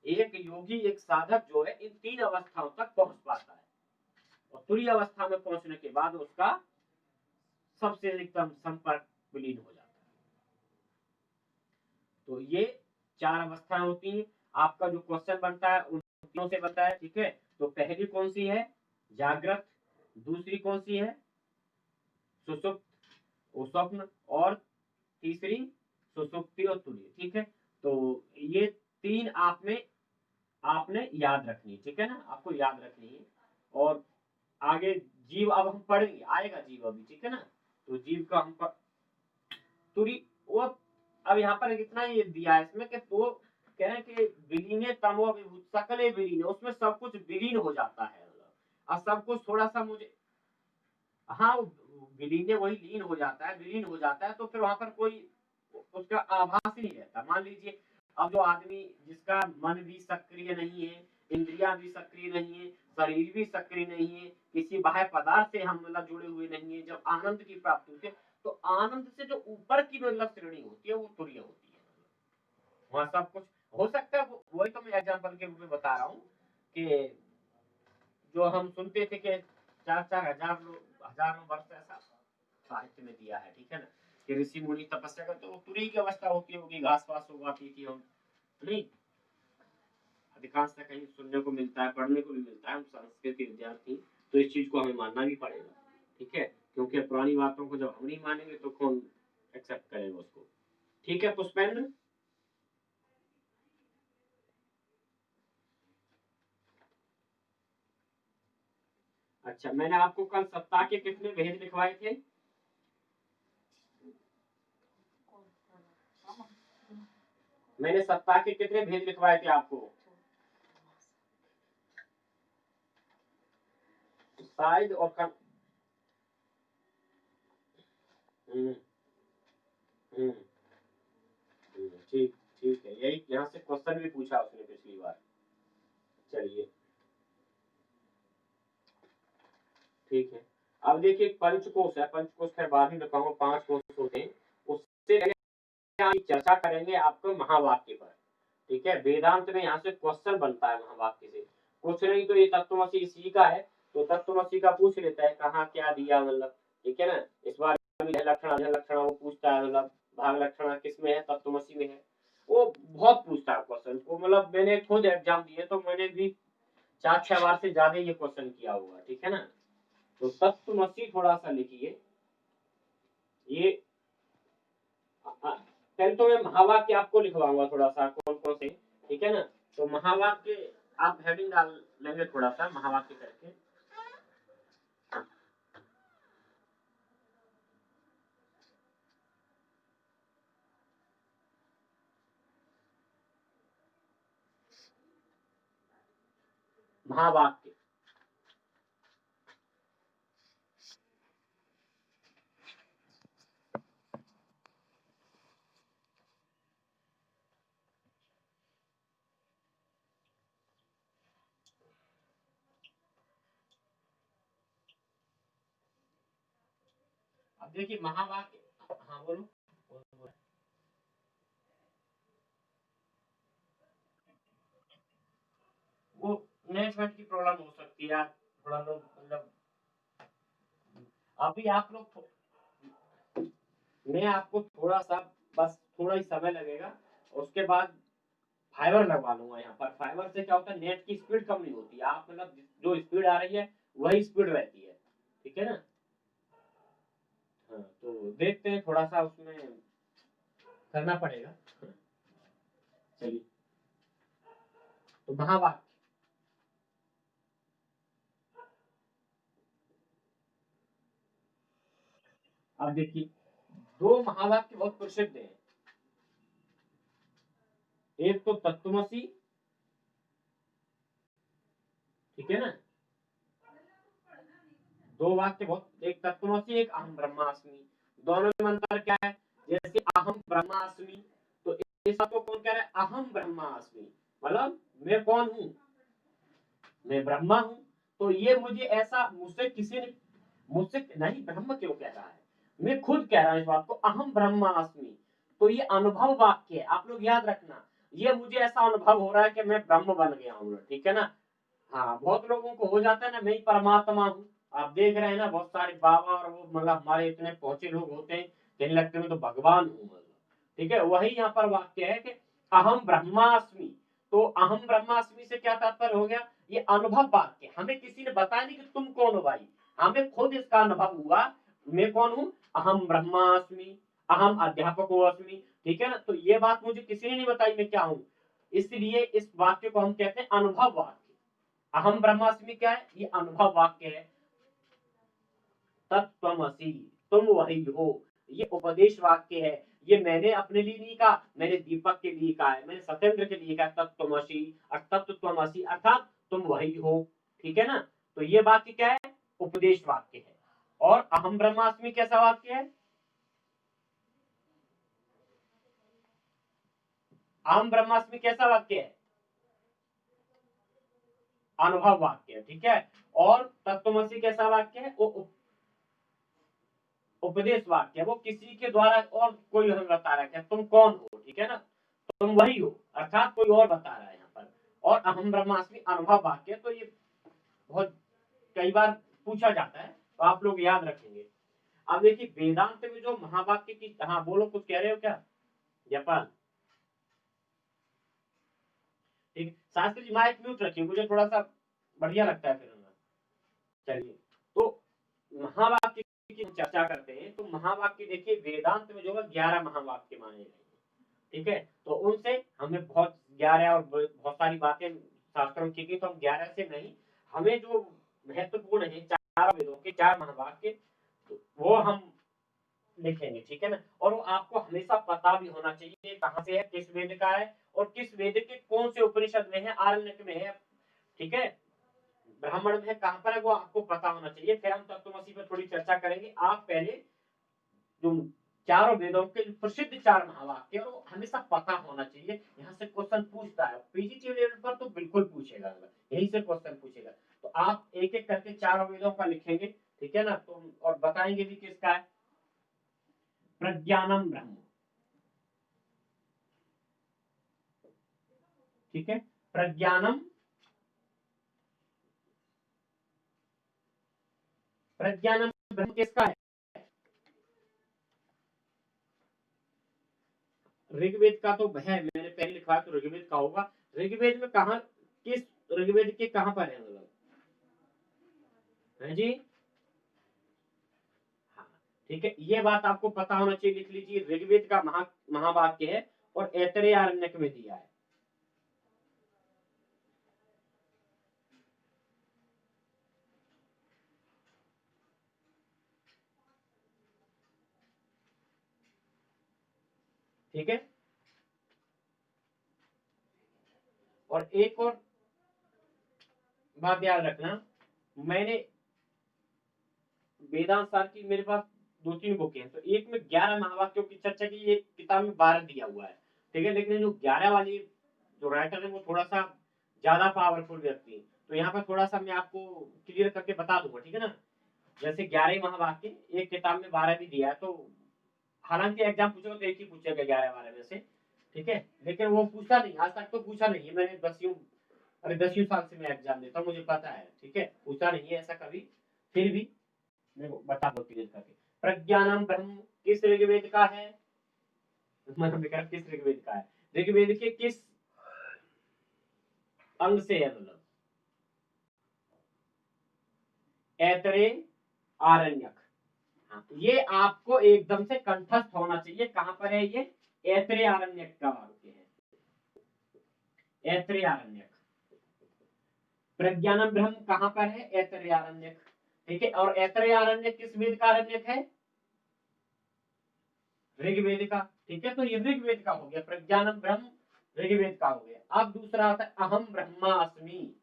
एक योगी एक साधक जो है इन 3 अवस्थाओं तक पहुंच पाता है और तुरीय अवस्था में पहुंचने के बाद उसका सबसे अधिकतम संपर्क विलीन हो जाता है। तो ये 4 अवस्थाएं होती हैं। आपका जो क्वेश्चन बनता है उन तीनों से बनता है, ठीक है। तो पहली कौन सी है? जागृत। दूसरी कौन सी है? सुषुप्त, वो स्वप्न। और तीसरी सुषुप्ति और तुरीय, ठीक है। तो ये 3 आपने याद रखनी है, ठीक है ना, आपको याद रखनी है। और आगे जीव अब हम पढ़ेंगे, आएगा जीव अभी, ठीक है ना। तो जीव का हम तुरी वो अब यहाँ पर इतना ये दिया है इसमें कि वो कह रहे हैं कि विलीने तमो विभूत सकले विलीन, उसमें सब कुछ विलीन हो जाता है, और सब कुछ थोड़ा सा मुझे, हाँ विलीन वही लीन हो जाता है, विलीन हो जाता है। तो फिर वहां पर कोई उसका आभास ही नहीं रहता। मान लीजिए अब जो आदमी जिसका मन भी सक्रिय नहीं है, इंद्रियां भी सक्रिय नहीं है, शरीर भी सक्रिय नहीं है, किसी बाह्य पदार्थ से हम मतलब जुड़े हुए नहीं है, जब आनंद की प्राप्ति होती है तो आनंद से जो ऊपर की मतलब श्रेणी होती है वो तुरीय होती है। वहां सब कुछ हो सकता है। वही तो मैं एग्जाम्पल के रूप में बता रहा हूँ कि जो हम सुनते थे कि 4-4 हजारों वर्ष ऐसा साहित्य में दिया है, ठीक है ना, कि ऋषि मुनि तपस्या करते, वो तुरीय की अवस्था होती होगी, घास पास उगाती थी हम नहीं, अधिकांशतः कहीं सुनने को मिलता है, पढ़ने को भी मिलता है। हम संस्कृत के विद्यार्थी तो इस चीज को हमें मानना भी पड़ेगा, ठीक है, क्योंकि पुरानी बातों को जब हम नहीं मानेंगे तो कौन एक्सेप्ट करेगा उसको। ठीक है पुष्पेंद्र। अच्छा, मैंने आपको कल सत्ता के कितने भेद लिखवाए थे? मैंने सत्ता के कितने भेद लिखवाए थे आपको? साइज और हम्म, हम्म, ठीक ठीक है, यही यहाँ से क्वेश्चन भी पूछा उसने पिछली बार। चलिए ठीक है। अब देखिए पंचकोश है, पंचकोश के बाद ही बताऊंगा, 5 कोश होते हैं। उससे चर्चा करेंगे आपको महावाक्य पर, ठीक है। वेदांत में यहाँ से क्वेश्चन बनता है महावाक्य से, कुछ नहीं तो ये तत्वमसी इसी का है, तो तत्वमसी का पूछ लेता है कहाँ क्या दिया, मतलब ठीक है ना। इस बार लक्षण वो पूछता है, मतलब भाग लक्षण किसमें है? तत्वमसी में है। वो बहुत पूछता है क्वेश्चन को, मतलब मैंने खुद एग्जाम दिए तो मैंने भी 4-6 बार से ज्यादा ये क्वेश्चन किया हुआ, ठीक है ना। तो तत्वमसी थोड़ा सा लिखिए ये। पहले तो मैं महावाक्य आपको लिखवाऊंगा थोड़ा सा, कौन कौन से, ठीक है ना। तो महावाक्य आप हेडिंग डाल लेंगे थोड़ा सा महावाक्य करके। महावाक्य अब देखिए महावाक्य, हाँ बोलो। वो मैनेजमेंट की प्रॉब्लम हो सकती है यार, थोड़ा लोग मतलब अभी आप लोग, मैं आपको थोड़ा सा बस थोड़ा ही समय लगेगा, उसके बाद फाइबर लगवा लूंगा यहाँ पर। फाइबर से क्या होता है, नेट की स्पीड कम नहीं होती, आप मतलब जो स्पीड आ रही है वही स्पीड रहती है, ठीक है ना। हाँ तो देखते हैं, थोड़ा सा उसमें करना पड़ेगा। चलिए, तो महावाक्य, अब देखिए 2 महावाक्य बहुत प्रसिद्ध है, एक तो तत्वमसी, ठीक है ना। 2 वाक्य बहुत, एक तत्वमसी एक अहम ब्रह्मास्मि। दोनों में अंतर क्या है? जैसे अहम ब्रह्मास्मि, तो इस सबको कौन कह रहा है? अहम ब्रह्मास्मि, मतलब मैं कौन हूं? मैं ब्रह्मा हूं। तो ये मुझे ऐसा मुझसे किसी ने, मुझसे नहीं, ब्रह्म क्यों कह रहा है, मैं खुद कह रहा हूं इस बात को, अहम ब्रह्मास्मि। तो ये अनुभव वाक्य है, आप लोग याद रखना। ये मुझे ऐसा अनुभव हो रहा है कि मैं ब्रह्म बन गया हूँ, ठीक है ना। हाँ, बहुत लोगों को हो जाता है ना, मैं ही परमात्मा हूँ। आप देख रहे हैं ना, बहुत सारे बाबा और वो मतलब हमारे इतने पहुंचे लोग होते हैं, कहने लगते हैं मैं तो भगवान हूँ मतलब। ठीक है, वही यहाँ पर वाक्य है कि अहम ब्रह्मास्मि। तो अहम ब्रह्मास्मि से क्या तात्पर्य हो गया, ये अनुभव वाक्य, हमें किसी ने बताया नहीं कि तुम कौन हो भाई, हमें खुद इसका अनुभव हुआ, मैं कौन हूँ, अहम ब्रह्मास्मि, अहम अध्यापको अस्मि। ठीक है ना, तो ये बात मुझे किसी ने नहीं बताई मैं क्या हूँ, इसलिए इस वाक्य को हम कहते हैं अनुभव वाक्य। अहम ब्रह्मास्मि क्या है, ये अनुभव वाक्य है। तत्त्वमसि, तुम वही हो, ये उपदेश वाक्य है। ये मैंने अपने लिए नहीं कहा, मैंने दीपक के लिए कहा है, मैंने सत्येंद्र के लिए कहा तत्त्वमसि, और तत्त्वमसि अर्थात तुम वही हो। ठीक है ना, तो ये वाक्य क्या है, उपदेश वाक्य है। और अहम ब्रह्मास्मि कैसा वाक्य है, अहम ब्रह्मास्मि कैसा वाक्य है, अनुभव वाक्य है। ठीक है, और तत्त्वमसि कैसा वाक्य है, वो उपदेश वाक्य, वो किसी के द्वारा और कोई हमें बता रहा है तुम कौन हो। ठीक है ना, तुम वही हो अर्थात कोई और बता रहा है यहाँ पर। और अहम ब्रह्मास्मि अनुभव वाक्य, तो ये बहुत कई बार पूछा जाता है, तो आप लोग याद रखेंगे। अब देखिए वेदांत में जो महावाक्य की, हाँ बोलो, कुछ कह रहे हो क्या जयपाल। ठीक, शास्त्री जी माइक म्यूट रखिए, मुझे थोड़ा सा बढ़िया लगता है फिर। चलिए, तो महावाक्य की चर्चा करते हैं, तो महावाक्य देखिए वेदांत में जो है 11 महावाक्य माने गए। ठीक है, तो उनसे हमें बहुत 11 और बहुत सारी बातें शास्त्रों की गई, तो हम 11 से नहीं, हमें जो महत्वपूर्ण है 4 वेदों के 4 महावाक्य, तो वो हम लिखेंगे। ठीक है ना, और वो आपको हमेशा पता भी होना चाहिए कहाँ से है, किस वेद का है, और किस वेद के कौन से उपनिषद में है, आरण्यक में है। ठीक है, ब्राह्मण में कहां पर है, वो आपको पता होना चाहिए। फिर हम तत्वमसी पर थोड़ी चर्चा करेंगे। आप पहले जो चारों वेदों के प्रसिद्ध 4 महावाक्य, वो हमेशा पता होना चाहिए। यहाँ से क्वेश्चन पूछता है, पीजीटी लेवल पर तो बिल्कुल पूछेगा, यही से क्वेश्चन पूछेगा। तो आप एक एक करके चारों वेदों का लिखेंगे। ठीक है ना, तो और बताएंगे भी किसका है, प्रज्ञानम ब्रह्म। ठीक है, प्रज्ञानम, प्रज्ञानम ब्रह्म किसका है, ऋग्वेद का तो है, मैंने पहले लिखा तो ऋग्वेद का होगा। ऋग्वेद में कहा, किस ऋग्वेद के कहां पर है मतलब, है जी। हाँ, ठीक है, ये बात आपको पता होना चाहिए, लिख लीजिए ऋग्वेद का महावाक्य है, और ऐतरेय आरण्यक में दिया है। ठीक है, और एक और बात याद रखना, मैंने वेदांत सार की मेरे पास 2-3 बुक है, तो एक में 11 महावाक्यों की चर्चा की, एक किताब में 12 दिया हुआ है। ठीक है, लेकिन जो 11 वाली जो राइटर है वो थोड़ा सा ज्यादा पावरफुल व्यक्ति है, तो यहाँ पर थोड़ा सा मैं आपको क्लियर करके बता दूंगा। ठीक है ना, जैसे 11 महावाक्य एक किताब में 12 भी दिया है, तो हालांकि एग्जाम पूछेगा तो एक ही पूछेगा 11-12 में से। ठीक है, लेकिन वो पूछा नहीं, आज तक तो पूछा नहीं है, मैंने 10 साल से मैं एग्जाम देता हूँ, मुझे पता है। ठीक है, पूछा नहीं है ऐसा कभी, फिर भी मैं बता दो क्लियर करके। प्रज्ञानम ब्रह्म किस ऋग्वेद का है, मतलब किस ऋग्वेद का है, ऋग्वेद के किस अंग से है, मतलब ऐतरे आरण्यक। हाँ, ये आपको एकदम से कंठस्थ होना चाहिए, कहां पर है ये, ऐतरे आरण्यक का वाक्य है, ऐतरे आरण्यक। प्रज्ञानम ब्रह्म कहां पर है, ऐतरे आरण्यक। ठीक है, और ऐतरे आरण्यक किस वेद का आरण्यक है, ऋग्वेद का। ठीक है, तो ये ऋग्वेद का हो गया, प्रज्ञानम ब्रह्म ऋग्वेद का हो गया। अब दूसरा आता है अहम ब्रह्मास्मि,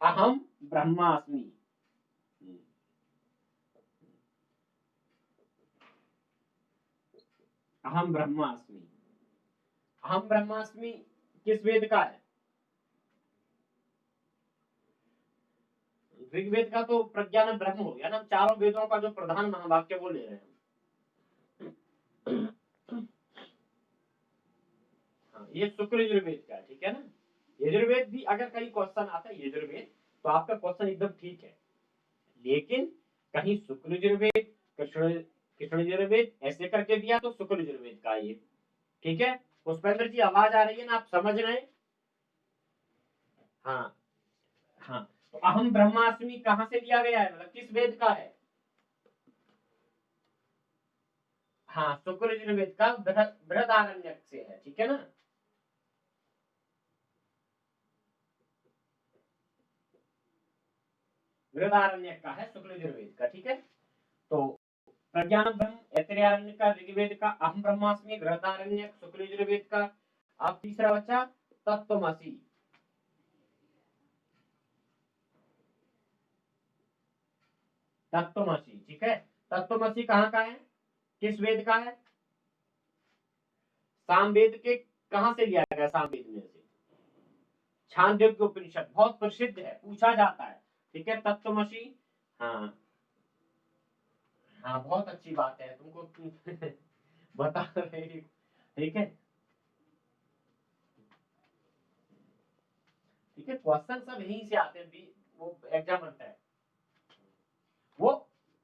अहम ब्रह्मास्मि। अहम ब्रह्मास्मि, अहम ब्रह्मास्मि किस वेद का है, ऋग्वेद का। तो प्रज्ञान ब्रह्म हो गया ना, चारों वेदों का जो प्रधान महावाक्य वो ले रहे हैं। हाँ, ये शुक्ल यजुर्वेद का है, ठीक है ना। यजुर्वेद भी अगर कहीं क्वेश्चन आता है यजुर्वेद, तो आपका क्वेश्चन एकदम ठीक है, लेकिन कहीं शुक्ल यजुर्वेद, कृष्ण कृष्ण यजुर्वेद ऐसे करके दिया तो शुक्ल यजुर्वेद का ये, ठीक है। पुष्पेंद्र जी आवाज आ रही है ना, आप समझ रहे हैं? हाँ हाँ, तो अहम ब्रह्मास्मि कहाँ से लिया गया है, मतलब किस वेद का है? हाँ, शुक्ल यजुर्वेद का बृहदारण्यक से है, ठीक है ना। बृहदारण्यक का है, शुक्ल यजुर्वेद का, ठीक है। तो प्रज्ञान ब्रह्म ऐतरेयारण्य का, ऋग्वेद का, अहम ब्रह्मास्मि बृहदारण्यक शुक्ल यजुर्वेद का। अब तीसरा बच्चा तत्त्वमसि। तत्त्वमसि, ठीक है। तत्त्वमसि कहाँ का है, किस वेद का है? सामवेद के, कहां से लिया गया सामवेद में से? छांदोग्य उपनिषद, बहुत प्रसिद्ध है, पूछा जाता है, ठीक है। तत्त्वमसि, हाँ हाँ, बहुत अच्छी बात है तुमको बता रहे हो, ठीक है। ठीक है, क्वेश्चन सब यहीं से आते हैं वो एग्जाम बनता है वो।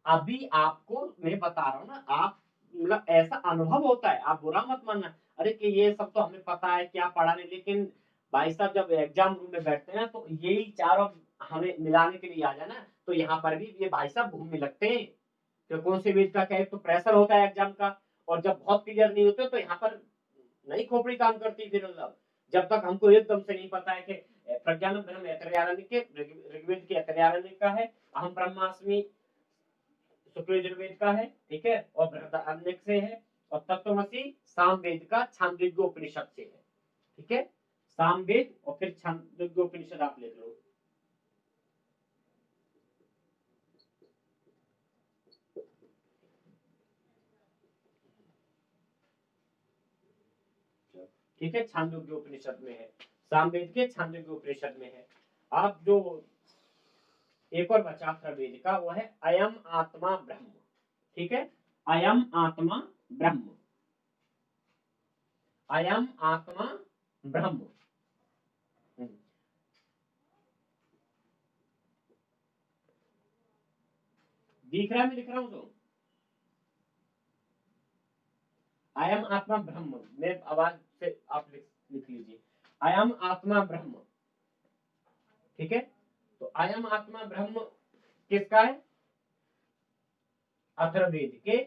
अभी आपको मैं बता रहा हूँ ना, आप मतलब ऐसा अनुभव होता है, आप बुरा मत मानना, अरे कि ये सब तो हमें पता है क्या पढ़ा नहीं, लेकिन भाई साहब जब एग्जाम रूम में बैठते हैं तो यही चारों हमें मिलाने के लिए आ जाए ना, तो यहाँ पर भी ये भाई साहब घूमने लगते हैं कि कौन से वेद का क्या है, तो प्रेशर होता है एग्जाम का। और जब बहुत क्लियर नहीं होते तो यहाँ पर नई खोपड़ी काम करती, फिर मतलब जब तक हमको एकदम से नहीं पता है कि प्रज्ञान ब्रह्म ऐतरेयारण्य के, ऋग्वेद के ऐतरेयारण्य का है, अहम ब्रह्मास्मि शुक्ल यजुर्वेद का है, ठीक है, और बृहदारण्यक से है, और तत्त्वमसि सामवेद का छांदोग्य उपनिषद से है, ठीक है। सामवेद और फिर छांदोग्य उपनिषद आप लिख लो। ठीक है, छांदोग्य उपनिषद में है, सामवेद के छांदोग्य उपनिषद में है। आप जो एक और बचा अथर्ववेद का, वो है अयम आत्मा ब्रह्म, ठीक है। अयम आत्मा ब्रह्म, अयम आत्मा ब्रह्म। दिख रहा है, मैं लिख रहा हूं तो अयम आत्मा ब्रह्म, मैं आवाज से आप लिख लीजिए, अयम आत्मा ब्रह्म, ठीक है। तो अयम आत्मा ब्रह्म किसका है? अथर्ववेद के,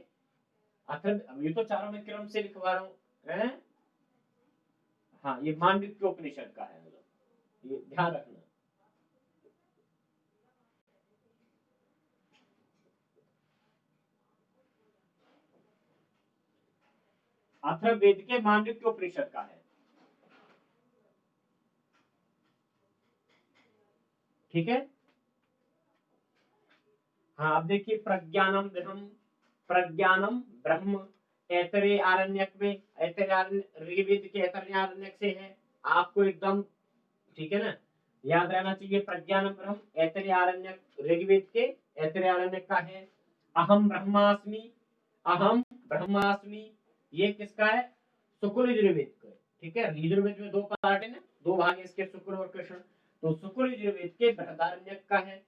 अथर्व, ये तो चारों में क्रम से लिखवा रहा हूं। हाँ, ये मांडव्य उपनिषद का है, मतलब ये ध्यान रखना। अथर्ववेद के मांडव्य उपनिषद का है, ठीक है। हाँ, अब देखिए प्रज्ञानम ब्रह्म, प्रज्ञानम ब्रह्म ऐतरेय आरण्यक में, ऐतरेय ऋग्वेद के ऐतरेय आरण्यक से है, आपको एकदम ठीक है ना, याद रहना चाहिए। प्रज्ञानम ब्रह्म ऐतरेय आरण्यक ऋग्वेद के ऐतरेय आरण्यक का है। अहम ब्रह्मास्मि, अहम ब्रह्मास्मि, ये किसका है? शुक्ल यजुर्वेद का, ठीक है। यजुर्वेद में दो पार्ट है ना, दो भाग है इसके, शुक्ल और कृष्ण। तो शुक्ल यजुर्वेद के बृहदारण्यक का है,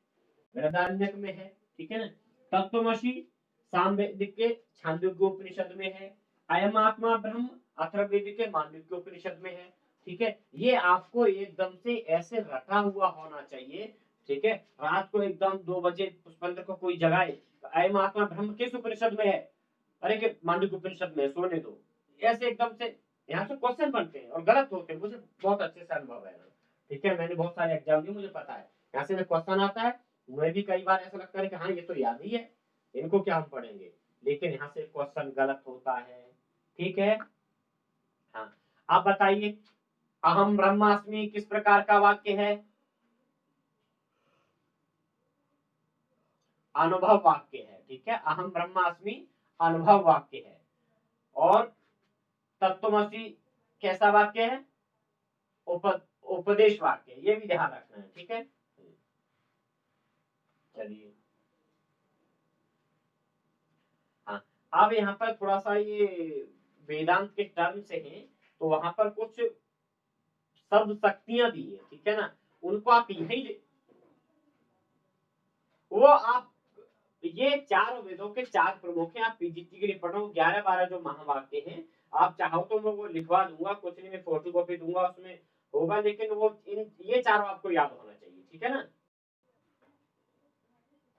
बृहदारण्यक में है, ठीक है ना। तत्त्वमसि सामवेद के छांदोग्य उपनिषद में है। अयम आत्मा ब्रह्म अथर्ववेद के मांडव्य उपनिषद में है, ठीक है। ये आपको एकदम से ऐसे रटा हुआ होना चाहिए, ठीक है। रात को एकदम 2 बजे पुष्पेंद्र को कोई जगाए, अयम आत्मा ब्रह्म किस उपनिषद में है, अरे के मांडव्य उपनिषद में, सोने दो, ऐसे एकदम से यहाँ से क्वेश्चन बनते हैं और गलत होते हैं, मुझे बहुत अच्छे से अनुभव है, ठीक है। मैंने बहुत सारे एग्जाम दिए, मुझे पता है यहाँ से क्वेश्चन आता है, मुझे भी कई बार ऐसा लगता है कि हाँ ये तो याद ही है, इनको क्या हम पढ़ेंगे, लेकिन यहाँ से क्वेश्चन गलत होता है, ठीक है। हाँ, आप बताइए अहम ब्रह्मास्मि किस प्रकार का वाक्य है? अनुभव वाक्य है, ठीक है। अहम ब्रह्मास्मि अनुभव वाक्य है। और तत्त्वमसि कैसा वाक्य है? उप, उपदेश वाक्य, ये भी ध्यान रखना है, ठीक है। चलिए, हाँ, अब यहाँ पर थोड़ा सा ये वेदांत के टर्म से है, तो वहां पर कुछ शब्द शक्तियां दी है, ठीक है ना, उनको आप यही वो आप ये चार वेदों के चार प्रमुख हैं। आप पीजीटी के लिए पढ़ो, 11-12 जो महावाक्य हैं, आप चाहो तो मैं वो लिखवा दूंगा, कुछ नहीं, मैं फोटो कॉपी दूंगा, उसमें होगा, लेकिन वो इन ये चारों आपको याद होना चाहिए, ठीक है ना।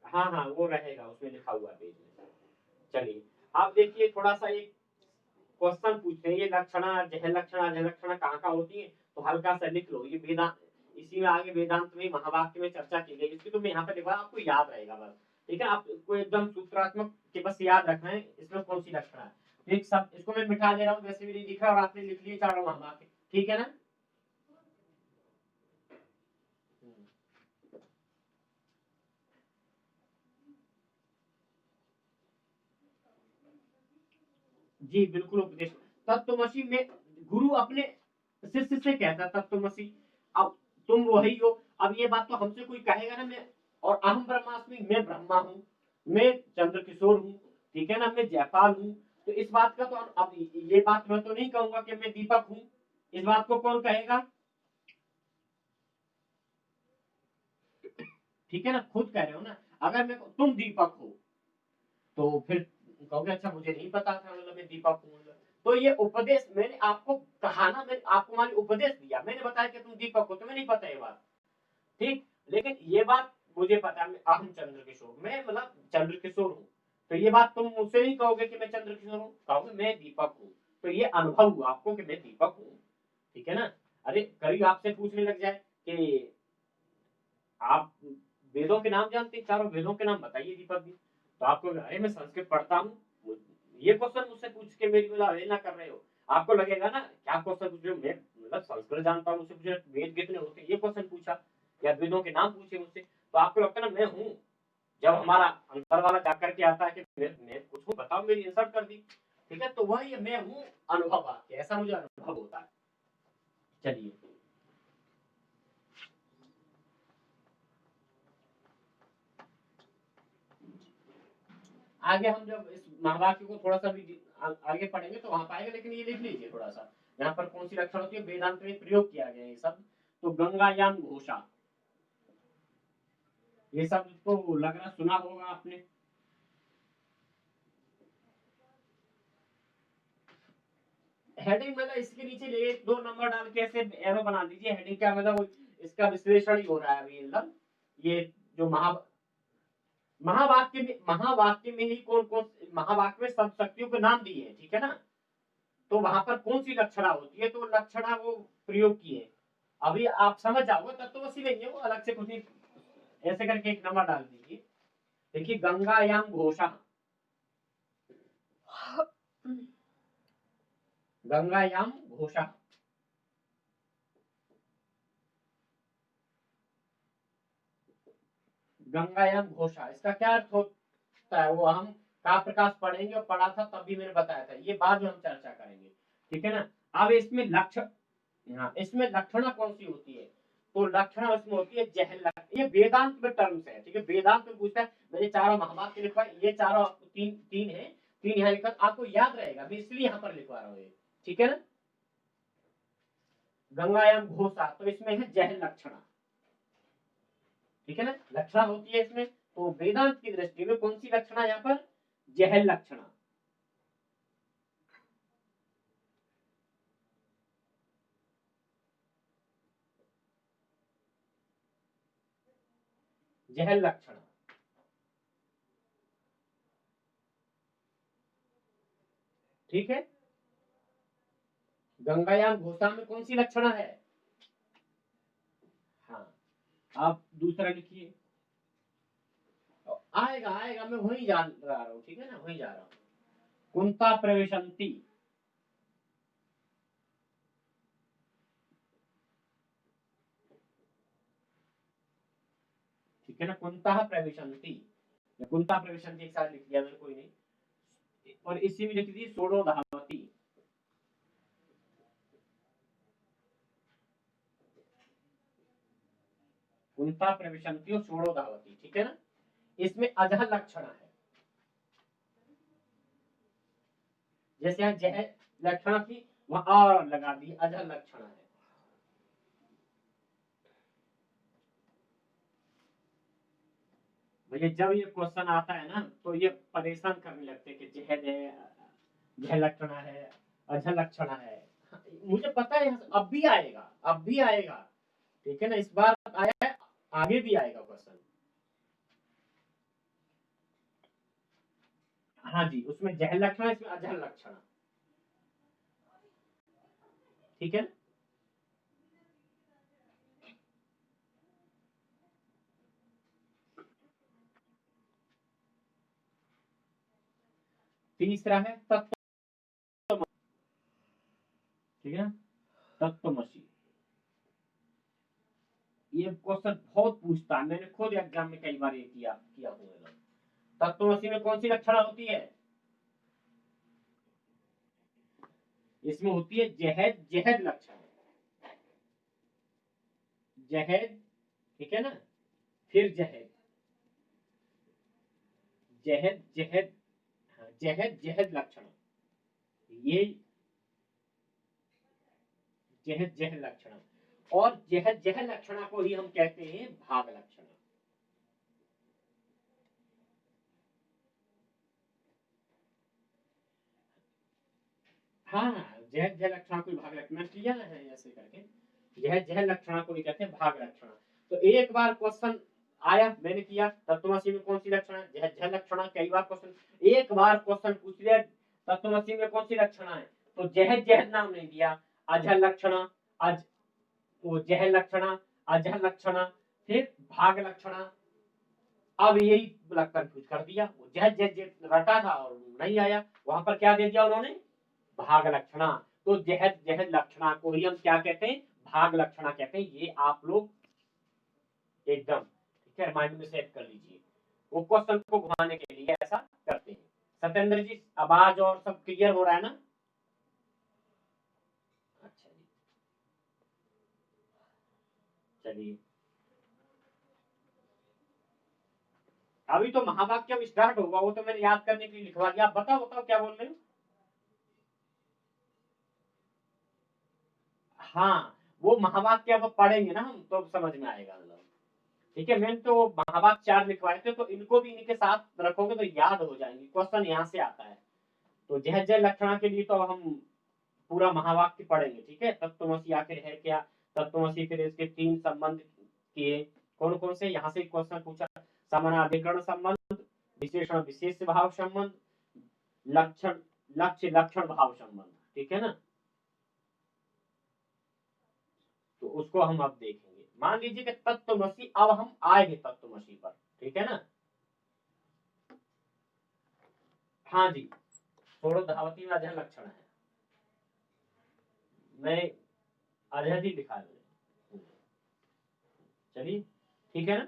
हाँ हाँ, वो रहेगा उसमें लिखा हुआ पेज में। चलिए, आप देखिए थोड़ा सा एक क्वेश्चन पूछते हैं, ये लक्षणा जह लक्षणा अजह लक्षणा कहाँ कहाँ होती है, तो हल्का सा लिख लो। ये वेदांत, इसी में आगे वेदांत में महावाक्य में चर्चा की गई, इसकी तो मैं यहाँ पे लिखवा, आपको याद रहेगा बस, ठीक है। आपको एकदम सूत्रात्मक के बस याद रखना है इसमें कौन सी लक्षणा है। एक सब इसको मैं मिटा दे रहा हूँ, वैसे भी नहीं लिखा और आपने लिख लिए चारों महावाक्य, ठीक है ना। जी बिल्कुल उपदेश। तत्वमसी में गुरु अपने शिष्य से कहता तत्वमसी, अब तुम वही हो। अब ये बात तो हमसे कोई कहेगा ना, मैं और अहम ब्रह्मास्मि, मैं ब्रह्मा हूँ, मैं चंद्रकिशोर हूँ, ठीक है ना, मैं जयपाल हूँ। तो इस बात का तो अब ये बात मैं तो नहीं कहूंगा कि मैं दीपक हूँ, इस बात को कौन कहेगा, ठीक है ना, खुद कह रहे हो ना। अगर मैं तुम दीपक हो तो फिर कहोगे अच्छा मुझे नहीं पता था, मतलब मैं दीपक हूँ। तो ये उपदेश मैंने आपको कहा ना, मैंने आपको मान उपदेश दिया, मैंने बताया कि तुम दीपक हो, तुम्हें नहीं पता ये बात, ठीक। लेकिन ये बात मुझे पता है, अहम चंद्रकिशोर, मैं मतलब चंद्रकिशोर हूँ। तो ये बात तुम मुझसे नहीं कहोगे कि मैं चंद्रकिशोर हूँ, कहोगे मैं दीपक हूँ। तो ये अनुभव हुआ आपको कि मैं दीपक हूँ, ठीक है ना। अरे कभी आपसे पूछने लग जाए कि आप वेदों के नाम जानते हैं, चारों वेदों के नाम बताइए दीपक जी, तो आपको अरे मैं संस्कृत पढ़ता हूँ, ये क्वेश्चन मुझसे पूछ के मेरी मतलब अवहेलना कर रहे हो, आपको लगेगा ना क्या क्वेश्चन पूछ रहे हो, मैं मतलब संस्कृत जानता हूँ, मुझसे पूछे वेद कितने होते हैं, ये क्वेश्चन पूछा, या वेदों के नाम पूछे मुझसे, तो आपको लगता है ना मैं हूँ। जब हमारा अंतर वाला जाकर के आता है कि मैं कुछ हूँ, बताओ, मेरी इंसल्ट कर दी, ठीक है, तो वही मैं हूँ अनुभव वाक्य, ऐसा मुझे अनुभव होता है। चलिए आगे हम जब इस महावाक्य को थोड़ा सा भी आगे पढ़ेंगे तो वहां पाएंगे, लेकिन ये लिख लीजिए थोड़ा सा, यहाँ पर कौन सी लक्षण होती है, वेदांत में प्रयोग किया गया है ये शब्द। तो गंगायाम घोषा, ये शब्द तो लग रहा सुना होगा आपने। हेडिंग मतलब इसके नीचे एक दो नंबर डाल के ऐसे एरो बना दीजिए, हेडिंग क्या मतलब इसका विश्लेषण ही हो रहा है अभी, मतलब ये जो महावाक्य में ही कौन कौन महावाक्य में सब शक्तियों के नाम दिए हैं, ठीक है ना। तो वहां पर कौन सी लक्षणा होती है, तो लक्षणा वो प्रयोग की है, अभी आप समझ जाओगे, तत्वमसी नहीं है वो, अलग से कुछ नहीं, ऐसे करके एक नंबर डाल दीजिए। देखिए गंगायाम घोषा, गंगायाम घोषा, गंगायाम घोषा, इसका क्या अर्थ होता है वो हम का प्रकाश पढ़ेंगे, और पढ़ा था तब भी मैंने बताया था, ये बाद में हम चर्चा करेंगे, ठीक है ना। अब इसमें लक्षण, हाँ इसमें लक्षणा कौन सी होती है, तो लक्षणा इसमें होती है जहल लक्षण, ये वेदांत में टर्म्स है, ठीक है, वेदांत में पूछता है, मैंने चारों महावाक्य लिखवाए, ये चारों तीन तीन है, तीन यहाँ लिखा, आपको याद रहेगा, मैं इसलिए यहाँ पर लिखवा रहा हूँ, ठीक है ना। गंगायाम घोषा, तो इसमें है जहल लक्षणा, ठीक है ना, लक्षणा होती है इसमें, तो वेदांत की दृष्टि में कौन सी लक्षणा यहाँ पर, जहल लक्षणा, जहल लक्षणा, ठीक है। गंगायाम घोषा में कौन सी लक्षणा है, हाँ आप दूसरा लिखिए, आएगा आएगा, मैं वही जा रहा हूँ, ठीक है ना, वही जा रहा हूँ। कुंता प्रवेशंती, ठीक है ना, कुंता प्रवेशंती, कुंता प्रवेशंती एक साथ लिख दिया मैंने, कोई नहीं, और इसी में लिख दी सोडो धावती, कुंता प्रवेशंती और सोडो धावती, ठीक है ना। इसमें अजह लक्षण है, जैसे यहाँ जह लक्षण थी, वहां और लगा दी अजह लक्षण है। भैया जब ये क्वेश्चन आता है ना तो ये परेशान करने लगते हैं कि जहद है, यह लक्षण है, अजह लक्षण है। मुझे पता है अब भी आएगा, अब भी आएगा। ठीक है ना, इस बार आया है, आगे भी आएगा क्वेश्चन। हाँ जी, उसमें जहर लक्षण, इसमें अजहर लक्षण। ठीक है। तीसरा है तत्व। ठीक है, तत्वमसी। ये क्वेश्चन बहुत पूछता है, मैंने खुद एग्जाम में कई बार ये किया किया हुआ है। तत्वमसी में कौन सी लक्षणा होती है? इसमें होती है जहद जहद लक्षण। जहद, ठीक है ना, फिर जहद, जहद जहद, हाँ, जहद जहद लक्षण। ये जहद जहद लक्षण, और जहद जहद लक्षणा को ही हम कहते हैं भाग लक्षण। हाँ, जहद जहद लक्षणा को भाग लक्षण किया है ऐसे करके। जहद जहद लक्षणा को ही कहते हैं भाग लक्षण। तो एक बार क्वेश्चन आया, मैंने किया तत्वमसी में कौन सी लक्षण है, जहद जहद लक्षणा। कई बार क्वेश्चन, एक बार क्वेश्चन पूछ लिया तत्वमसी में कौन सी लक्षणा है, तो जहद जहद नाम नहीं दिया, अजह लक्षण, अज वो जहद लक्षण, अजह लक्षण, फिर भाग लक्षण। अब यही कंफ्यूज कर दिया, जहद जहद रटा था और नहीं आया, वहां पर क्या दे दिया उन्होंने, भाग लक्षणा। तो जहद जहद लक्षणा को ही हम क्या कहते हैं, भाग लक्षणा कहते हैं। ये आप लोग एकदम ठीक है माइंड में सेट कर लीजिए। वो क्वेश्चन को घुमाने के लिए ऐसा करते हैं। सत्येंद्र जी, आवाज और सब क्लियर हो रहा है ना? अच्छा जी, चलिए। अभी तो महावाक्य अब स्टार्ट होगा, वो तो मैंने याद करने के लिए लिखवा दिया। आप बताओ बताओ क्या बोल रहे हो। हाँ, वो महावाक्य अब पढ़ेंगे ना हम तो समझ में आएगा। मतलब ठीक है, मैंने तो महावाक्य 4 लिखवाए थे, तो इनको भी इनके साथ रखोगे तो याद हो जाएंगे, क्वेश्चन यहाँ से आता है। तो जय जय लक्षणा के लिए तो हम पूरा महावाक्य पढ़ेंगे। ठीक है, तत्वमसी आखिर है क्या, तत्वमसी, फिर इसके 3 संबंध किए, कौन कौन से, यहाँ से क्वेश्चन पूछा। समानाधिकरण संबंध, विशेषण विशेष भाव संबंध, लक्षण लक्ष्य लक्षण भाव संबंध। ठीक है ना, तो उसको हम अब देखेंगे। मान लीजिए कि तत्वमसी, अब हम आए हैं तत्वमसी पर। ठीक है ना, हाँ जी, छोड़ो धावती में अध्ययन लक्षण है, मैं अजहद ही लिखा है। चलिए, ठीक है ना।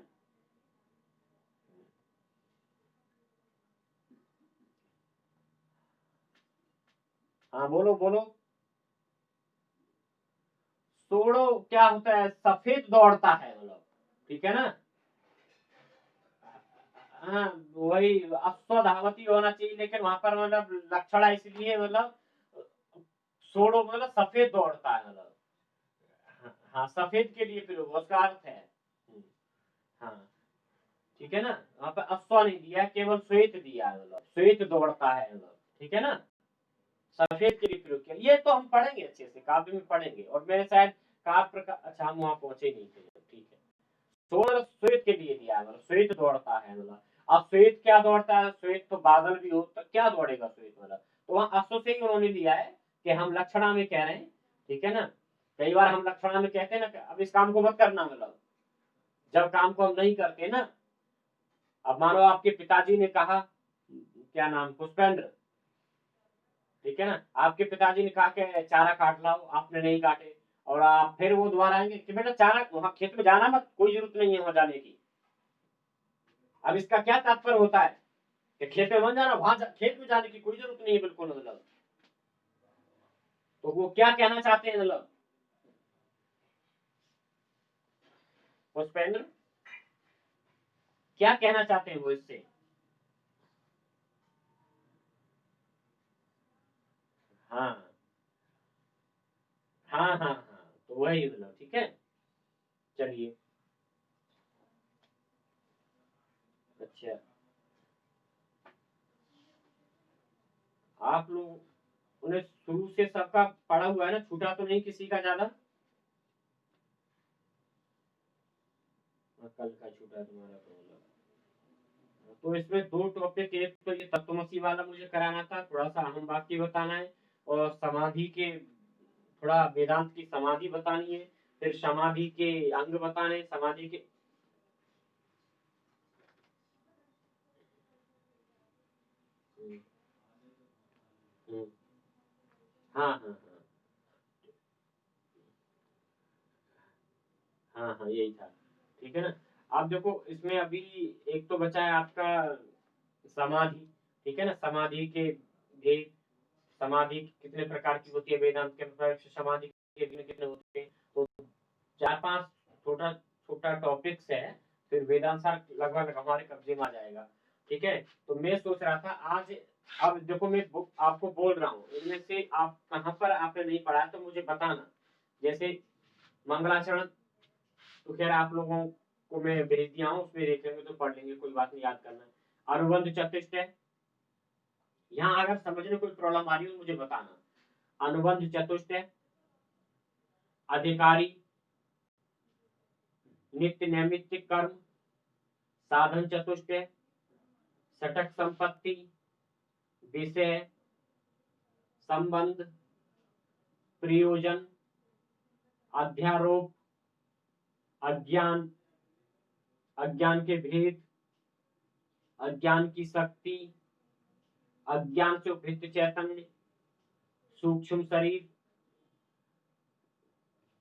हाँ बोलो बोलो। सोड़ो क्या होता है, सफेद दौड़ता है मतलब। ठीक है ना, हाँ वही अश्वधावती होना चाहिए, लेकिन वहां पर मतलब लक्षण इसलिए मतलब सोड़ो मतलब सफेद दौड़ता है मतलब। हाँ हाँ, सफेद के लिए फिर उसका अर्थ है। हाँ, ठीक है ना, वहां पर अश्व नहीं दिया, केवल श्वेत दिया है, मतलब श्वेत दौड़ता है मतलब। ठीक है ना, सफेद के लिए प्रयोग किया, ये तो हम पढ़ेंगे अच्छे से, काव्य में पढ़ेंगे। और मेरे शायद काव्य प्रकार, अच्छा हम वहां पहुंचे नहीं थे। ठीक है, सोलह श्वेत के लिए दिया है, मतलब श्वेत दौड़ता है मतलब। अब श्वेत क्या दौड़ता है, श्वेत तो बादल भी हो तो क्या दौड़ेगा श्वेत मतलब। तो वहां अश्व से ही उन्होंने लिया है कि हम लक्षणा में कह रहे हैं। ठीक है ना, कई बार हम लक्षणा में कहते हैं ना अब इस काम को मत करना, मतलब जब काम को हम नहीं करते ना। अब मानो आपके पिताजी ने कहा, क्या नाम, पुष्पेंद्र, ठीक है ना, आपके पिताजी ने कहा कि चारा काट लाओ, आपने नहीं काटे, और आप फिर वो दोबारा आएंगे कि बेटा चारा वहां खेत में जाना मत, कोई जरूरत नहीं है वहां जाने की। अब इसका क्या तात्पर्य होता है कि खेत में मत जाना, वहां खेत में जाने की कोई जरूरत नहीं है बिल्कुल मतलब। तो वो क्या कहना चाहते हैं मतलब, पुष्पेंद्र क्या कहना चाहते हैं वो इससे। हाँ, हाँ हाँ हाँ, तो वही मतलब, ठीक है। चलिए। अच्छा, आप लोग उन्हें शुरू से सबका पढ़ा हुआ है ना, छूटा तो नहीं किसी का ज्यादा? हाँ, कल का छूटा है तुम्हारा तो मतलब। तो इसमें दो टॉपिक, एक तो ये तत्वमसी वाला मुझे कराना था, थोड़ा सा अहम वाक्य बताना है, और समाधि के थोड़ा वेदांत की समाधि बतानी है, फिर समाधि के अंग बताने हैं, समाधि के। हम्म, हम्म, हाँ हाँ हाँ हाँ हाँ, यही था। ठीक है ना। आप देखो इसमें अभी एक तो बचा है आपका समाधि। ठीक है ना, समाधि के भेद, समाधि कितने प्रकार की होती है वेदांत के अनुसार, समाधि के कितने कितने होते हैं, तो चार पांच छोटा छोटा टॉपिक्स है, फिर वेदांत सार लगभग हमारे कब्जे में आ जाएगा। ठीक है। तो मैं सोच रहा था आज, अब देखो मैं बुक आपको बोल रहा हूँ, इनमें से आप कहाँ पर आपने नहीं पढ़ा है तो मुझे बताना। जैसे मंगलाचरण, तो खैर आप लोगों को मैं भेज दिया हूँ, उसमें देख लेंगे तो पढ़ लेंगे, कोई बात नहीं, याद करना है। अनुबंध चतुष्टय, यहाँ अगर समझने में कोई प्रॉब्लम आ रही हो तो मुझे बताना। अनुबंध चतुष्टय, अधिकारी, नित्य नैमित्तिक कर्म, साधन चतुष्टय, षटक संपत्ति, विषय, संबंध, प्रयोजन, अध्यारोप, अज्ञान, अज्ञान के भेद, अज्ञान की शक्ति, अज्ञान से उपहित चैतन्य, सूक्ष्म शरीर,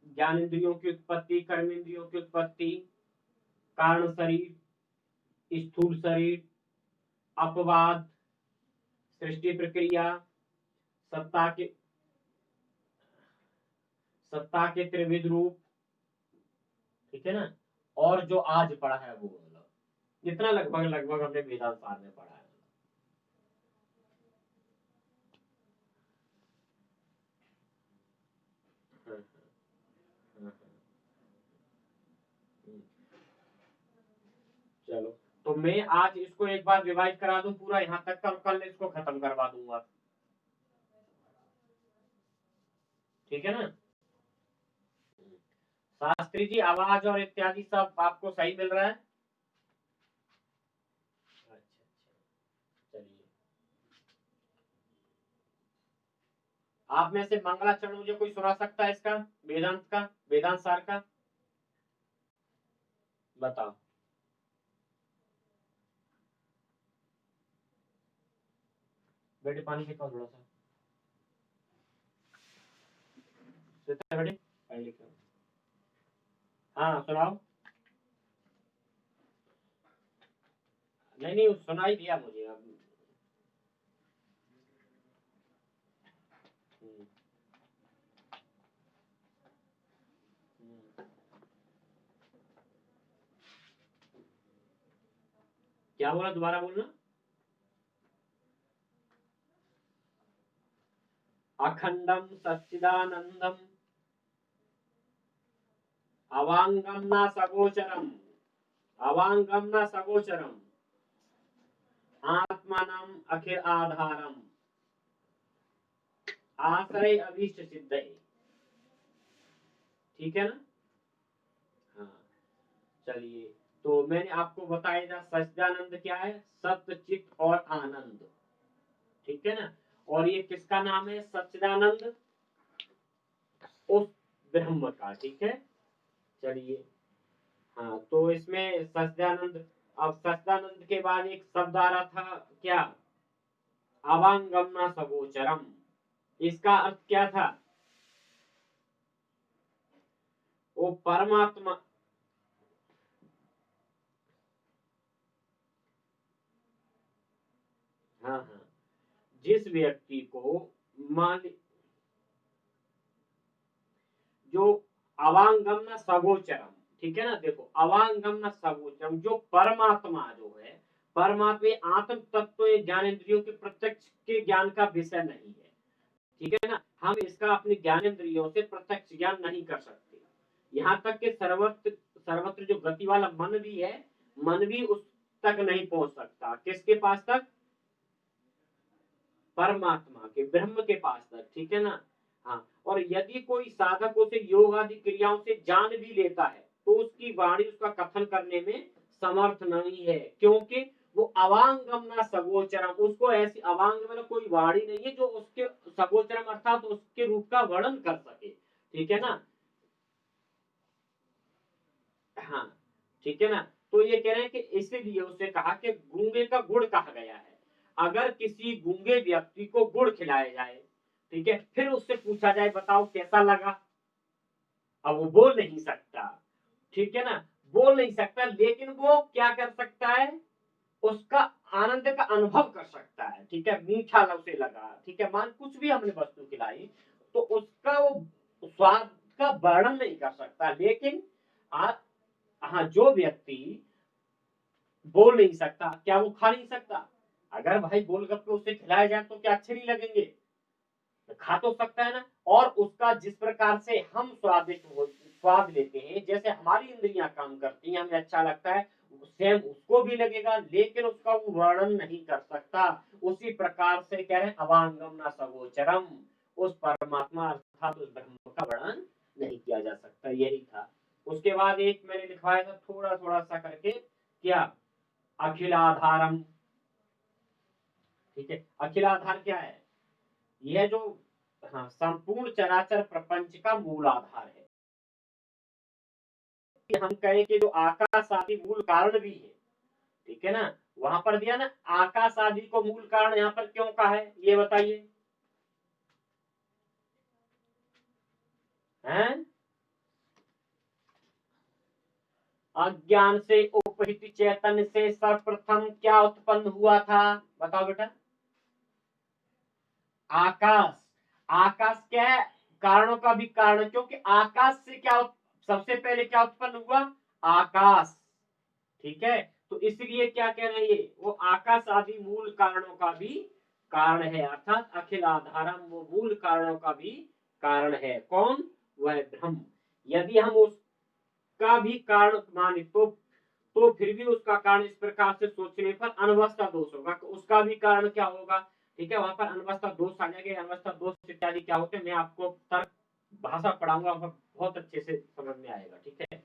ज्ञान इंद्रियों की उत्पत्ति, कर्म इंद्रियों की उत्पत्ति, कारण शरीर, स्थूल शरीर, अपवाद, सृष्टि प्रक्रिया, सत्ता के सत्ता के त्रिविध रूप। ठीक है ना। और जो आज पढ़ा है वो मतलब, जितना लगभग लगभग हमने वेदांत सार में पढ़ा है। हाँ, हाँ, हाँ, हम्म, चलो, तो मैं आज इसको एक बार रिवाइज करा दूं पूरा यहाँ तक का, और कल इसको खत्म करवा दूंगा। ठीक है ना। शास्त्री जी, आवाज और इत्यादि सब आपको सही मिल रहा है? अच्छा अच्छा, चलिए। आप में से मंगलाचरण मुझे कोई सुना सकता है इसका, वेदांत का, वेदांत सार का? बताओ। बेटे पानी फेंको थोड़ा सा। बेटे, पानी लेके आओ। हाँ सुनाओ। नहीं नहीं, सुनाई दिया मुझे अब। हम्म, हम्म। क्या बोला, दोबारा बोलना। अखंडम सच्चिदानंदम, अवांगम न सगोचरम, अवांगम न सगोचरम, आत्मानम अखिल आधारम, आश्रय अभीष्ट सिद्धे। ठीक है ना। हाँ, चलिए। तो मैंने आपको बताया था सच्चिदानंद क्या है, सत्य चित्त और आनंद। ठीक है ना। और ये किसका नाम है सच्चिदानंद? उस ब्रह्म का। ठीक है। चलिए। हाँ, तो इसमें सच्चिदानंद, अब सच्चिदानंद के बाद एक शब्द आ रहा था क्या, अवांगमना सगोचरम। इसका अर्थ क्या था? वो परमात्मा। हाँ हाँ, जिस व्यक्ति को मान, जो अवांगम न सगोचरम, ठीक है ना, देखो अवांगम न सगोचरम, जो परमात्मा जो है, परमात्मा आत्म तत्व ज्ञान इंद्रियों के प्रत्यक्ष के ज्ञान का विषय नहीं है। ठीक है ना, हम इसका अपने ज्ञानेंद्रियों से प्रत्यक्ष ज्ञान नहीं कर सकते। यहाँ तक कि सर्वत्र सर्वत्र जो गति वाला मन भी है, मन भी उस तक नहीं पहुंच सकता। किसके पास तक? परमात्मा के, ब्रह्म के पास तक। ठीक है ना। हाँ, और यदि कोई साधक उसे योग आदि क्रियाओं से जान भी लेता है तो उसकी वाणी उसका कथन करने में समर्थ नहीं है, क्योंकि वो अवांगम ना सगोचरम, उसको ऐसी अवांग मतलब कोई वाणी नहीं है जो उसके सगोचरम अर्थात उसके रूप का वर्णन कर सके। ठीक है ना। हाँ, ठीक है ना। तो ये कह रहे हैं कि इसीलिए उसे कहा कि गूंगे का गुड़ कहा गया है। अगर किसी गूंगे व्यक्ति को गुड़ खिलाया जाए, ठीक है, फिर उससे पूछा जाए बताओ कैसा लगा, अब वो बोल नहीं सकता। ठीक है ना, बोल नहीं सकता, लेकिन वो क्या कर सकता है, उसका आनंद का अनुभव कर सकता है। ठीक है, मीठा उसे लगा, ठीक है, मान कुछ भी हमने वस्तु खिलाई तो उसका वो स्वाद का वर्णन नहीं कर सकता। लेकिन आ, हाँ, जो व्यक्ति बोल नहीं सकता, क्या वो खा नहीं सकता? अगर भाई गोलगप्पे उसे खिलाए जाए तो क्या अच्छे नहीं लगेंगे? खा तो सकता है ना। और उसका जिस प्रकार से हम स्वाद लेते हैं, जैसे हमारी इंद्रियां काम करती हैं, हमें अच्छा लगता है, सेम उसको भी लगेगा, लेकिन उसका वो वर्णन नहीं कर सकता। उसी प्रकार से कह रहे हैं अवांगम न सगोचरम, उस परमात्मा अर्थात उस ब्रह्म का वर्णन नहीं किया जा सकता। यही था। उसके बाद एक मैंने लिखवाया था थोड़ा थोड़ा सा करके, क्या? अखिलाधारम। ठीक है, अखिलाधार क्या है? यह जो, हाँ, संपूर्ण चराचर प्रपंच का मूल आधार है। कि हम कहें कि जो आकाश आदि मूल कारण भी है। ठीक है ना, वहां पर दिया ना आकाश आदि को मूल कारण, यहाँ पर क्यों कहा है ये बताइए? हैं? अज्ञान से उपहित चैतन्य से सर्वप्रथम क्या उत्पन्न हुआ था? बताओ बेटा। आकाश। आकाश क्या है? कारणों का भी कारण, क्योंकि आकाश से क्या सबसे पहले क्या उत्पन्न हुआ? आकाश। ठीक है, तो इसलिए क्या कह रहे हैं, वो आकाश आदि मूल कारणों का भी कारण है, अर्थात अखिल आधारम, वो मूल कारणों का भी कारण है। कौन? वह ब्रह्म। यदि हम उसका भी कारण माने तो फिर भी उसका कारण इस प्रकार से सोचने पर अनवस्था दोष होगा। तो उसका भी कारण क्या होगा? ठीक है, वहां पर अनवस्था दोष आ जाएगा। अनवस्था दोष इत्यादि क्या होते हैं, मैं आपको तर्क भाषा पढ़ाऊंगा, बहुत अच्छे से समझ में आएगा। ठीक है,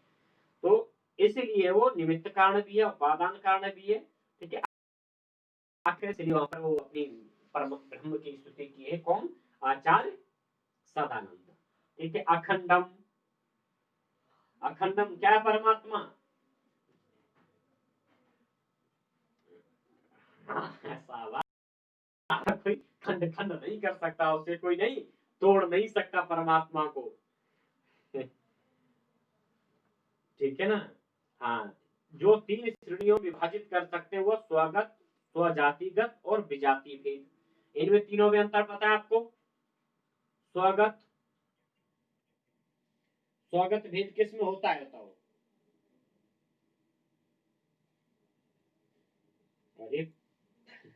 तो इसलिए वो निमित्त कारण भी है, उपादान कारण भी है। ठीक है, आखिर इसलिए वहां पर वो अपनी परम ब्रह्म की स्तुति की है। कौन? आचार्य सदानंद। ठीक है, अखंडम। अखंडम क्या है? परमात्मा। हाँ, कोई खंड खंड नहीं कर सकता, उसे कोई नहीं तोड़ नहीं सकता परमात्मा को। ठीक है ना। हाँ, जो तीन श्रेणियों में विभाजित कर सकते हैं वो स्वगत, स्वजातिगत और विजाति भेद। इनमें तीनों में अंतर पता है आपको? स्वगत, स्वागत भेद किस में होता है बताओ? अरे,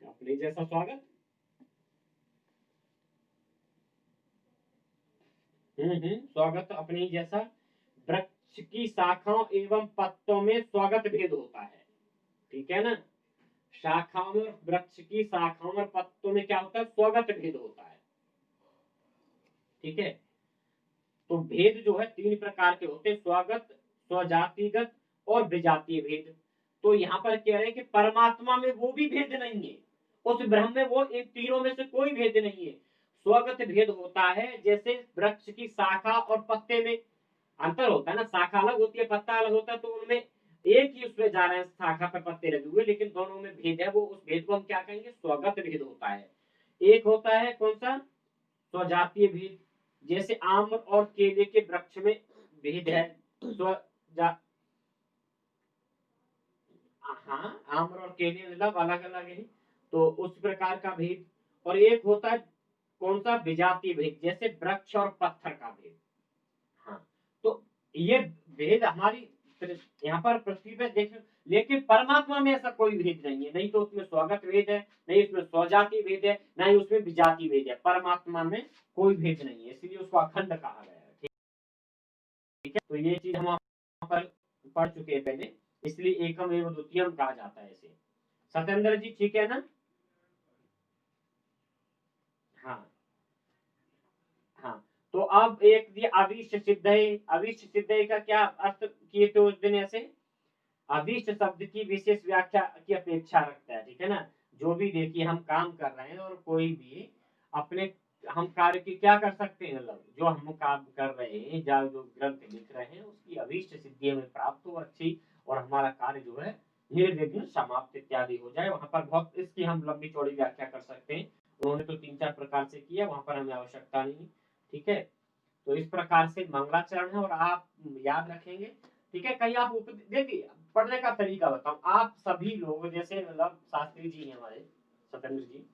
अपने जैसा स्वागत। स्वागत अपने ही जैसा। वृक्ष की शाखाओं एवं पत्तों में स्वागत भेद होता है। ठीक है ना, शाखाओं में, वृक्ष की शाखाओं और पत्तों में क्या होता है? स्वागत भेद होता है। ठीक है, तो भेद जो है तीन प्रकार के होते हैं, स्वागत, स्वजातिगत और विजातीय भेद। तो यहाँ पर कह रहे हैं कि परमात्मा में वो भी भेद नहीं है, उस ब्रह्म में वो इन तीनों में से कोई भेद नहीं है। स्वगत भेद होता है, जैसे वृक्ष की शाखा और पत्ते में अंतर होता है ना, शाखा अलग होती है, पत्ता अलग होता है, तो उनमें एक ही उसमें जा रहे हैं, शाखा पे पत्ते लगे हुए, लेकिन दोनों में भेद है। वो उस भेद को हम क्या कहेंगे? स्वगत भेद होता है। एक होता है कौन सा? स्वजातीय भेद, जैसे आम और केले के वृक्ष में भेद है। स्व जा हाँ, आम और केले मतलब अलग अलग है, तो उस प्रकार का भेद। और एक होता है कौन सा? विजातीय भेद, जैसे वृक्ष और पत्थर का भेद। हाँ, तो ये भेद हमारी यहाँ पर पृथ्वी पे देख लेकिन परमात्मा में ऐसा कोई भेद नहीं है, नहीं तो उसमें स्वगत भेद है, नहीं उसमें स्वजाति भेद है, ना ही उसमें विजाति भेद है। परमात्मा में कोई भेद नहीं है, इसलिए उसको अखंड कहा गया है। ठीक है, तो ये चीज हम वहां पर पढ़ चुके हैं पहले, इसलिए एकम एवं द्वितीयम कहा जाता है इसे। सत्येंद्र जी ठीक है ना? हाँ हाँ। तो अब एक दिया अभीष्ट सिद्ध है। अभीष्ट सिद्ध है का क्या अर्थ किए थे उस दिन ऐसे? अभीष्ट शब्द की विशेष व्याख्या की अपेक्षा रखता है, ठीक है ना? जो भी देखिए हम काम कर रहे हैं और कोई भी अपने हम कार्य की क्या कर सकते हैं, मतलब जो हम काम कर रहे हैं या जो ग्रंथ लिख रहे हैं उसकी अभीष्ट सिद्धि हमें प्राप्त हो अच्छी, और हमारा कार्य जो है निर्विघ्न समाप्त इत्यादि हो जाए। वहां पर बहुत इसकी हम लंबी चौड़ी व्याख्या कर सकते हैं, उन्होंने तो 3-4 प्रकार से किया, वहां पर हमें आवश्यकता नहीं। ठीक है, तो इस प्रकार से मंगलाचरण है और आप याद रखेंगे। ठीक है, कहीं आप देखिए पढ़ने का तरीका बताऊं, आप सभी लोग जैसे मतलब शास्त्री जी हैं हमारे सत्येंद्र जी,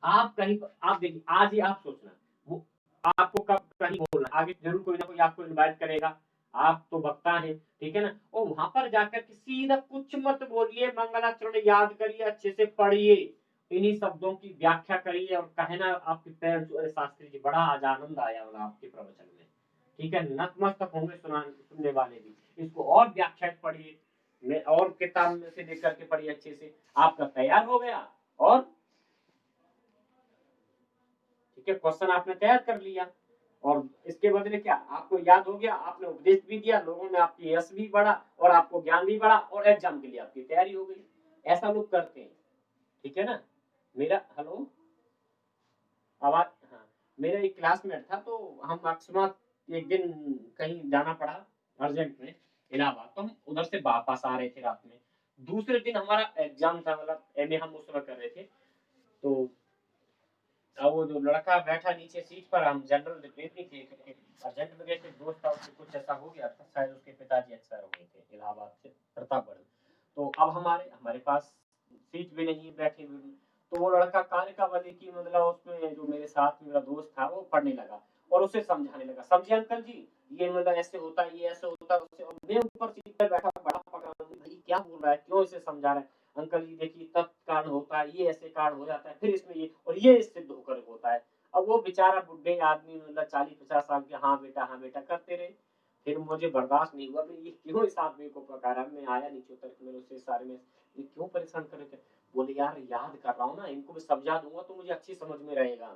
आप कहीं आप देखिए आज ही आप सोचना वो आपको कब कहीं बोलना, आगे जरूर कोई ना कोई आपको इनवाइट करेगा, आप तो वक्ता हैं, ठीक है ना? और वहां पर जाकर के सीधा कुछ मत बोलिए, मंगलाचरण याद करिए, अच्छे से पढ़िए, इन्हीं शब्दों की व्याख्या करिए और कहना आपके पैर जो शास्त्री जी बड़ा आज आनंद आया होगा आपके प्रवचन में। ठीक है, नतमस्तक होंगे सुनने वाले भी। इसको और व्याख्या पढ़िए, मैं और किताब में से लेकर के पढ़िए अच्छे से, आपका तैयार हो गया। और ठीक है, क्वेश्चन आपने तैयार कर लिया, और इसके बदले क्या आपको याद हो गया, आपने उपदेश भी दिया, लोगों में आपकी यश भी बढ़ा और आपको ज्ञान भी बढ़ा और एग्जाम के लिए आपकी तैयारी हो गई। ऐसा लोग करते हैं, ठीक है ना? मेरा हेलो आवाज, हाँ, मेरा एक क्लासमेट था, तो हम अकस्मात एक दिन कहीं जाना पड़ा अर्जेंट में इलाहाबाद, तो हम उधर से वापस आ रहे थे रात में, दूसरे दिन हमारा एग्जाम था, मतलब एमए हम उस वक्त कर रहे थे। तो अब वो जो लड़का बैठा नीचे सीट पर, हम जनरल ट्रेन में थे, अर्जेंट में गए थे, दोस्त था उससे कुछ ऐसा हो गया था, शायद उसके पिताजी एक्सपायर हो गए थे इलाहाबाद से प्रतापगढ़। तो अब हमारे हमारे पास सीट भी नहीं है बैठे हुए भी। तो वो लड़का कार्य का बने की मतलब उसमें जो मेरे साथ मेरा दोस्त था वो पढ़ने लगा और उसे समझाने लगा, समझे अंकल जी, ये मतलब ऐसे होता है, ये ऐसे होता है उससे, और मैं ऊपर सीट पर बैठा बड़ा पकड़ा, भाई क्या बोल रहा है, क्यों इसे समझा रहा है? अंकल जी देखिए तब कारण होता है, ये ऐसे कारण हो जाता है, फिर इसमें ये और ये सिद्ध होकर होता है। अब वो बेचारा बुढ़े आदमी मतलब 40-50 साल के, हाँ बेटा करते रहे। फिर मुझे बर्दाश्त नहीं हुआ, ये क्यों इस आदमी को पकारा, मैं आया नीचे उतर के, मैंने उससे सारे में ये क्यों परेशान कर रहे थे? बोले यार याद कर रहा हूँ ना, इनको भी समझा दूंगा तो मुझे अच्छी समझ में रहेगा।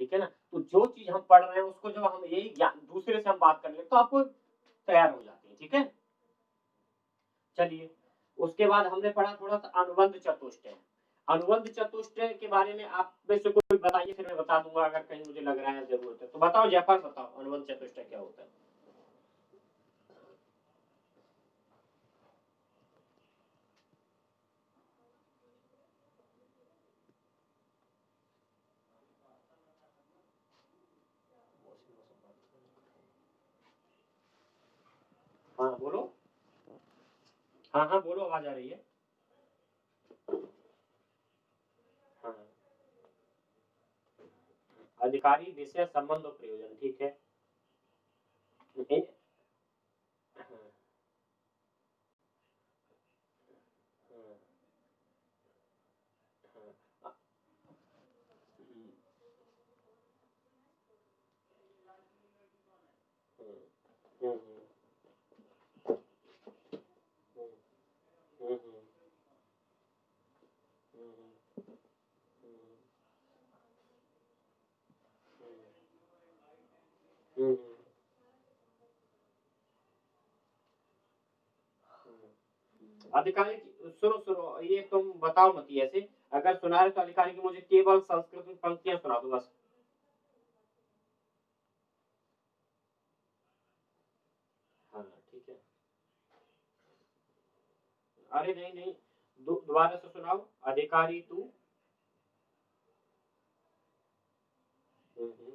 ठीक है ना? तो जो चीज हम पढ़ रहे हैं उसको जब हम यही ज्ञान दूसरे से हम बात कर ले तो आपको तैयार हो जाते हैं। ठीक है, चलिए, उसके बाद हमने पढ़ा थोड़ा सा अनुबंध चतुष्टय। अनुबंध चतुष्टय के बारे में आप में से कोई बताइए, फिर मैं बता दूंगा अगर कहीं मुझे लग रहा है जरूरत है तो। बताओ जयपाल, बताओ अनुबंध चतुष्टय क्या होता है? हाँ बोलो, हाँ हाँ बोलो, आवाज आ रही है। हाँ, अधिकारी विषय संबंध और प्रयोजन, ठीक है। हाँ, हाँ, हाँ, हम्म, हम्म, हम्म, हम्म, हम्म, हम्म, आधिकारिक, सुनो सुनो, ये तुम बताओ मत ये ऐसे, अगर सुना है तो आधिकारिक मुझे केवल संस्कृत में पंक्तियां सुना दो बस। हाँ ठीक है, अरे नहीं नहीं, दोबारा से सुनाओ, अधिकारी तू। हम्म,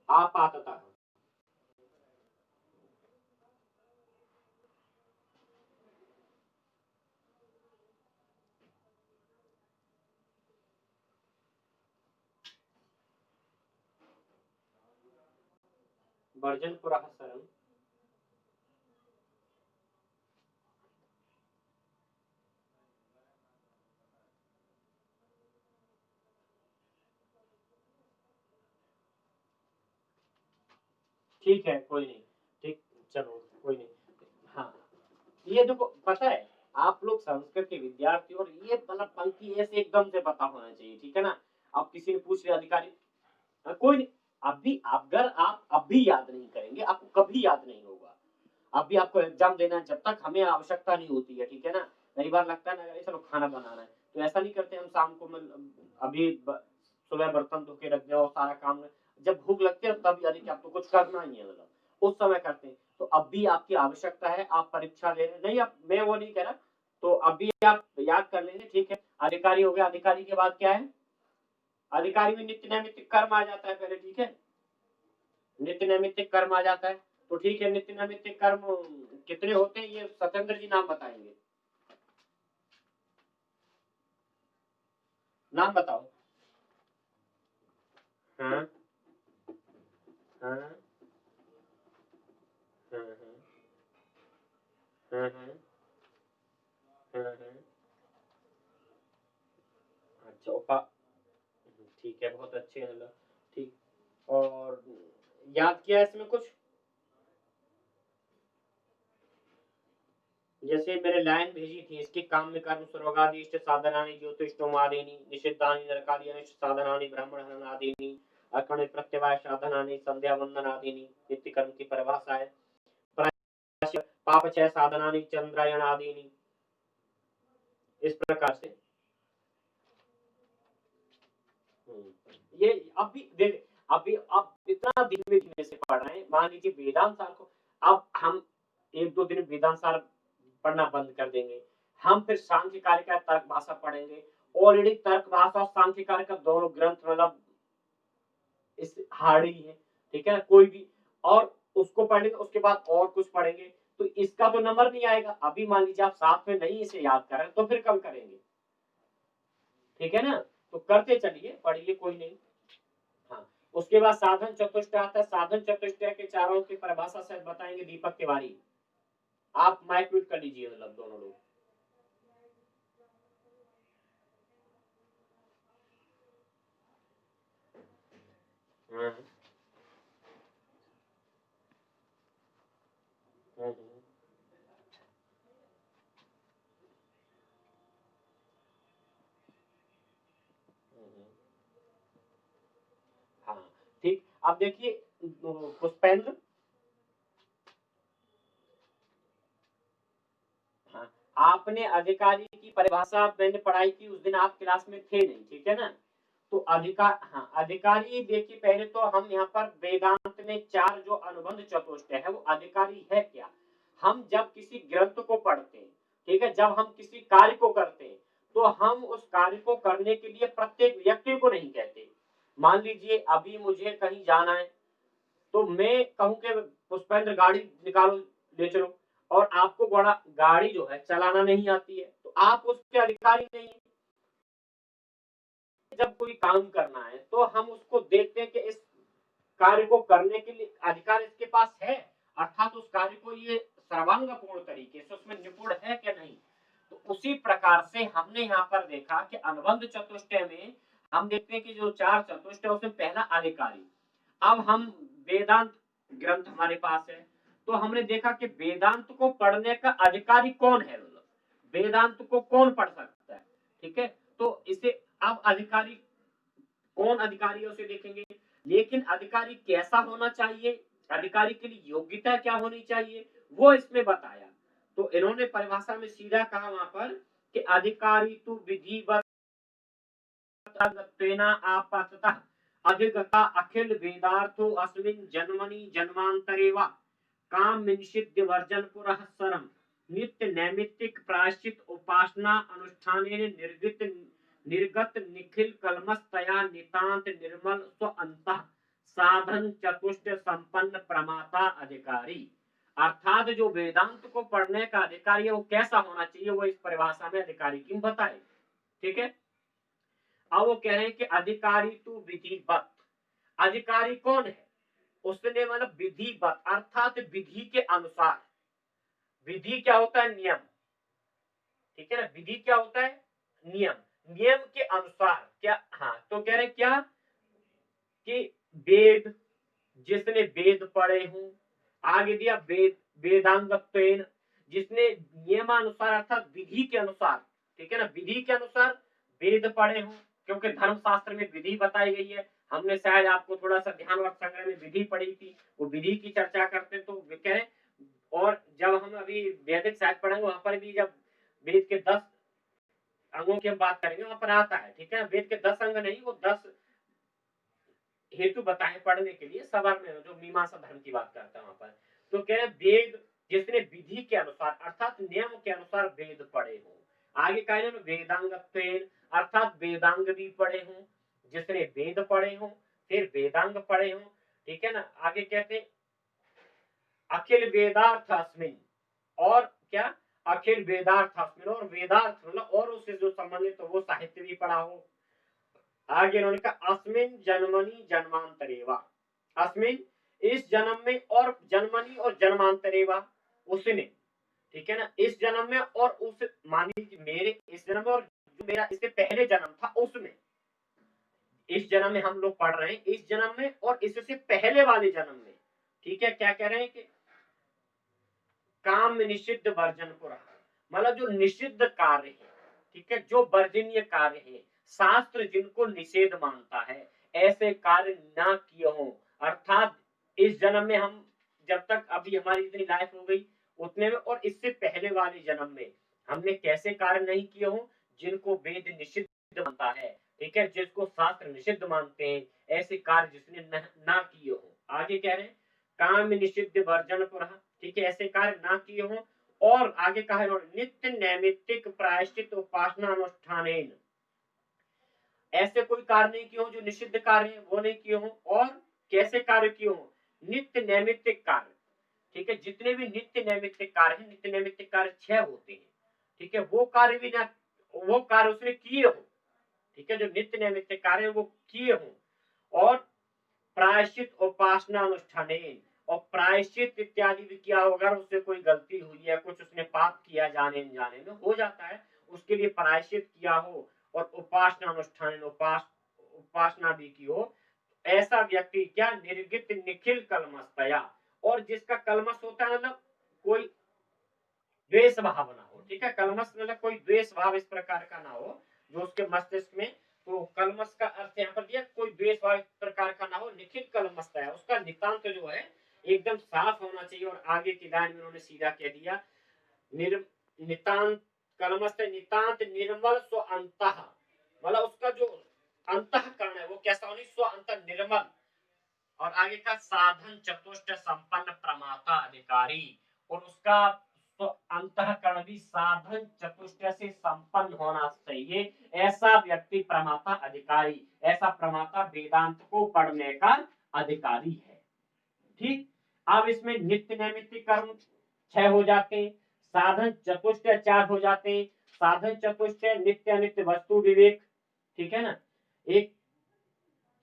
आपातता। वर्जन पुरः सरम। ठीक है कोई नहीं, ठीक, चलो कोई नहीं। हाँ, ये देखो पता है, आप लोग संस्कृत के विद्यार्थी और ये मतलब पंक्ति ऐसे एकदम से पता होना चाहिए, ठीक है ना। अब किसी ने पूछ लिया अधिकारी, कोई नहीं, अभी अगर आप अभी याद नहीं करेंगे आपको कभी याद नहीं होगा। अभी आपको एग्जाम देना है, जब तक हमें आवश्यकता नहीं होती है, ठीक है ना। कई बार लगता है ना, अरे चलो खाना बनाना है तो ऐसा नहीं करते हम शाम को, अभी सुबह बर्तन धो के रख दो सारा काम, जब भूख लगती है तब अरे क्या आपको कुछ करना ही है, मतलब उस समय करते हैं। तो अभी आपकी आवश्यकता है, आप परीक्षा दे रहे नहीं, आप मैं वो नहीं कह रहा, तो अभी आप याद कर लेंगे, ठीक है। अधिकारी हो गया, अधिकारी के बाद क्या है, अधिकारी में नित्य नैमित्तिक कर्म आ जाता है पहले, ठीक है। नित्य नैमित्तिक कर्म आ जाता है, तो ठीक है, नित्य नैमित्तिक कर्म कितने होते हैं ये सत्येंद्र जी नाम बताएंगे, नाम बताओ। हाँ हाँ हाँ हाँ हाँ हाँ हाँ। अच्छा ठीक है, बहुत अच्छे हैं, मतलब ठीक। और याद किया इसमें कुछ, जैसे मैंने लाइन भेजी थी इसके काम में कर्म सर्वगादि इष्ट साधनानि ज्योतिष्टोमादीनि निषिद्धानि नरकादि अनिष्ट साधनानि ब्राह्मण हननादीनि अकर्ण प्रत्यवाय साधनानि संध्या वंदन आदीनि नित्य कर्म की परिभाषा है। पाप छह साधनानि चंद्रायण आदीनि, इस प्रकार से। ये अभी देख, अभी आप इतना धीमे धीमे से पढ़ रहे हैं, मान लीजिए वेदांत सार को अब हम एक दो दिन वेदांत सार पढ़ना बंद कर देंगे, हम फिर सांख्य कार्य का तर्क भाषा पढ़ेंगे। ऑलरेडी तर्क भाषा और सांख्य कार्य का दोनों ग्रंथ मतलब इस हार्ड ही है, ठीक है ना, कोई भी। और उसको पढ़ेंगे उसके बाद और कुछ पढ़ेंगे, तो इसका तो नंबर नहीं आएगा। अभी मान लीजिए आप साथ में नहीं इसे याद कर रहे तो फिर कब करेंगे, ठीक है ना। तो करते चलिए, पढ़िए, कोई नहीं। हाँ, उसके बाद साधन चतुष्टय आता है, साधन चतुष्टय के चारों की परिभाषा से बताएंगे दीपक तिवारी। आप माइक म्यूट कर लीजिए, मतलब दोनों लोग। हाँ हाँ हाँ, ठीक। अब देखिए पुष्पेंद्र, हाँ, आपने अधिकारी की परिभाषा मैंने पढ़ाई की उस दिन, आप क्लास में थे नहीं, ठीक है ना। तो अधिकार, हाँ, अधिकारी देखिए, पहले तो हम यहाँ पर वेदांत में चार जो अनुबंध चतुष्टय है वो अधिकारी है क्या। हम जब किसी ग्रंथ को पढ़ते हैं, ठीक है, जब हम किसी कार्य को करते हैं, तो हम उस कार्य को करने के लिए प्रत्येक व्यक्ति को नहीं कहते। मान लीजिए अभी मुझे कहीं जाना है, तो मैं कहूं कि पुष्पेंद्र गाड़ी निकालो, ले चलो, और आपको बड़ा गाड़ी जो है चलाना नहीं आती है, तो आप उसके अधिकारी नहीं। जब कोई काम करना है तो हम उसको देखते हैं कि इस कार्य को करने के लिए अधिकार इसके पास है, अर्थात उस कार्य को ये सर्वांगपूर्ण तरीके से उसमें निपुण है क्या नहीं। तो उसी प्रकार से हमने यहाँ पर देखा कि अनुबंध चतुष्टय में हम देखते हैं कि जो चार चतुष्टय उसमें पहला अधिकारी। अब हम वेदांत ग्रंथ हमारे पास है, तो हमने देखा कि वेदांत को पढ़ने का अधिकारी कौन है, मतलब वेदांत को कौन पढ़ सकता है, ठीक है। तो इसे अब अधिकारी कौन अधिकारी है उसे देखेंगे, लेकिन अधिकारी कैसा होना चाहिए, अधिकारी के लिए योग्यता क्या होनी चाहिए, वो इसमें बताया। तो इन्होंने परिभाषा में सीधा कहा वहां पर कि अधिकारी तो विधिवत आपततः अधिगता अखिल वेदार्थो अस्मिन् जन्मनि जन्मांतरे वा काम निषिद्ध वर्जन पुरःसरम नित्य नैमित्तिक प्रायश्चित उपासना अनुष्ठानेन निर्गत निर्गत निखिल कलमस्तया नितांत निर्मल स्व अंतः साधन चतुष्ट संपन्न प्रमाता अधिकारी। अर्थात जो वेदांत को पढ़ने का अधिकारी है वो कैसा होना चाहिए, वो इस परिभाषा में अधिकारी क्यों बताए, ठीक है। अब वो कह रहे हैं कि अधिकारी तू विधिवत, अधिकारी कौन है, उसने मतलब विधिवत अर्थात विधि के अनुसार। विधि क्या होता है? नियम। ठीक है ना, विधि क्या होता है? नियम। नियम के अनुसार क्या, हाँ तो कह रहे क्या कि वेद, जिसने वेद पढ़े हों, आगे दिया वेद वेदांगत्वेन, जिसने नियमानुसार अर्थात विधि के अनुसार, ठीक है ना, विधि के अनुसार वेद पढ़े हों, क्योंकि धर्मशास्त्र में विधि बताई गई है। हमने शायद आपको थोड़ा सा ध्यान वर्ग संग्रह में विधि पढ़ी थी, वो विधि की चर्चा करते तो कह रहे। और जब हम अभी वैदिक साहित्य पढ़ेंगे वहां पर भी जब वेद के 10 अंगों की हम बात करेंगे वहां पर आता है, ठीक है। वेद के 10 अंग नहीं, वो 10 हेतु बताए पढ़ने के लिए, सवर में जो मीमांसा धर्म की बात करता है वहां पर। तो कह रहे वेद जिसने विधि के अनुसार अर्थात नियम के अनुसार वेद पढ़े हो। आगे कह रहे वेदांगत्वेन अर्थात वेदांग भी पढ़े हो, जिसने वेद पढ़े हो फिर वेदांग पढ़े हो, ठीक है ना। आगे कहते अखिल वेदार्थ अस्मिन, और क्या, अखिल वेदार्थ अस्मिन, और वेदार्थ मतलब और उससे जो संबंधित हो वो साहित्य भी पढ़ा हो। आगे उन्होंने कहा अस्मिन जन्मनि जन्मांतरेवा, अस्मिन इस जन्म में, और जन्मनि और जन्मांतरेवा उसने, ठीक है ना, इस जन्म में और उस, मान लीजिए मेरे इस जन्म में और जो मेरा इससे पहले जन्म था उसमें, इस जन्म में हम लोग पढ़ रहे हैं, इस जन्म में और इससे पहले वाले जन्म में, ठीक है। क्या कह रहे हैं कि काम निषिद्ध वर्जन को रहा, मतलब जो निषिद्ध कार्य है, ठीक है, जो वर्जनीय कार्य है, शास्त्र जिनको निषेध मानता है, ऐसे कार्य ना किए हों। अर्थात इस जन्म में हम, जब तक अभी हमारी इतनी लाइफ हो गई उतने में, और इससे पहले वाले जन्म में हमने कैसे कार्य नहीं किए हों जिनको वेद निषिद्ध मानता है, ठीक है, जिसको शास्त्र निषिद्ध मानते हैं, ऐसे कार्य जिसने ना किए हों। आगे कह रहे हैं काम निषिद्ध वर्जन को रहा, ठीक है, ऐसे कार्य ना किए हों। और आगे कहा है नित्य नैमित्तिक प्रायश्चित उपासना अनुष्ठान, ऐसे कोई कार्य नहीं किए हो जो निषिद्ध कार्य है वो नहीं किए हो। और कैसे कार्य किए हो? नित्य नैमित्तिक कार्य, ठीक है, जितने भी नित्य नैमित्तिक कार्य है, नित्य नैमित्तिक कार्य 6 होते हैं, ठीक है, वो कार्य भी ना, वो कार्य उसने किए हो, ठीक है, जो नित्य नैमित्तिक कार्य है वो किए हो। और प्रायश्चित उपासना अनुष्ठान, और प्रायश्चित इत्यादि भी किया हो, अगर उससे कोई गलती हुई है, कुछ उसने पाप किया जाने अनजाने में हो जाता है, उसके लिए प्रायश्चित किया हो, और उपासना अनुष्ठान उपासना भी की हो, ऐसा व्यक्ति क्या निर्गित निखिल कलमस्तया, और जिसका कलमस होता है मतलब कोई द्वेष भाव ना हो, ठीक है, कलमस मतलब कोई द्वेष भाव इस प्रकार का ना हो जो उसके मस्तिष्क में। तो कलमस का अर्थ यहाँ पर दिया कोई द्वेष भाव इस प्रकार का ना हो, निखिल कलमस्त है, उसका नितांत जो है एकदम साफ होना चाहिए। और आगे की लाइन में उन्होंने सीधा कह दिया नितांत कलमस्त नितांत निर्मल स्व अंतः, मतलब उसका जो अंतःकरण है वो कैसा होनी, स्व अंत निर्मल। और आगे का साधन चतुष्ट संपन्न प्रमाता अधिकारी, और उसका तो अंतःकरण भी साधन चतुष्ट से संपन्न होना चाहिए। ऐसा व्यक्ति प्रमाता अधिकारी, ऐसा प्रमाता वेदांत को पढ़ने का अधिकारी है। ठीक, अब इसमें नित्य नैमित्तिक कर्म 6 हो जाते हैं, साधन चतुष्ट 4 हो जाते हैं। साधन चतुष्ट नित्य अनित्य वस्तु विवेक, ठीक है ना, एक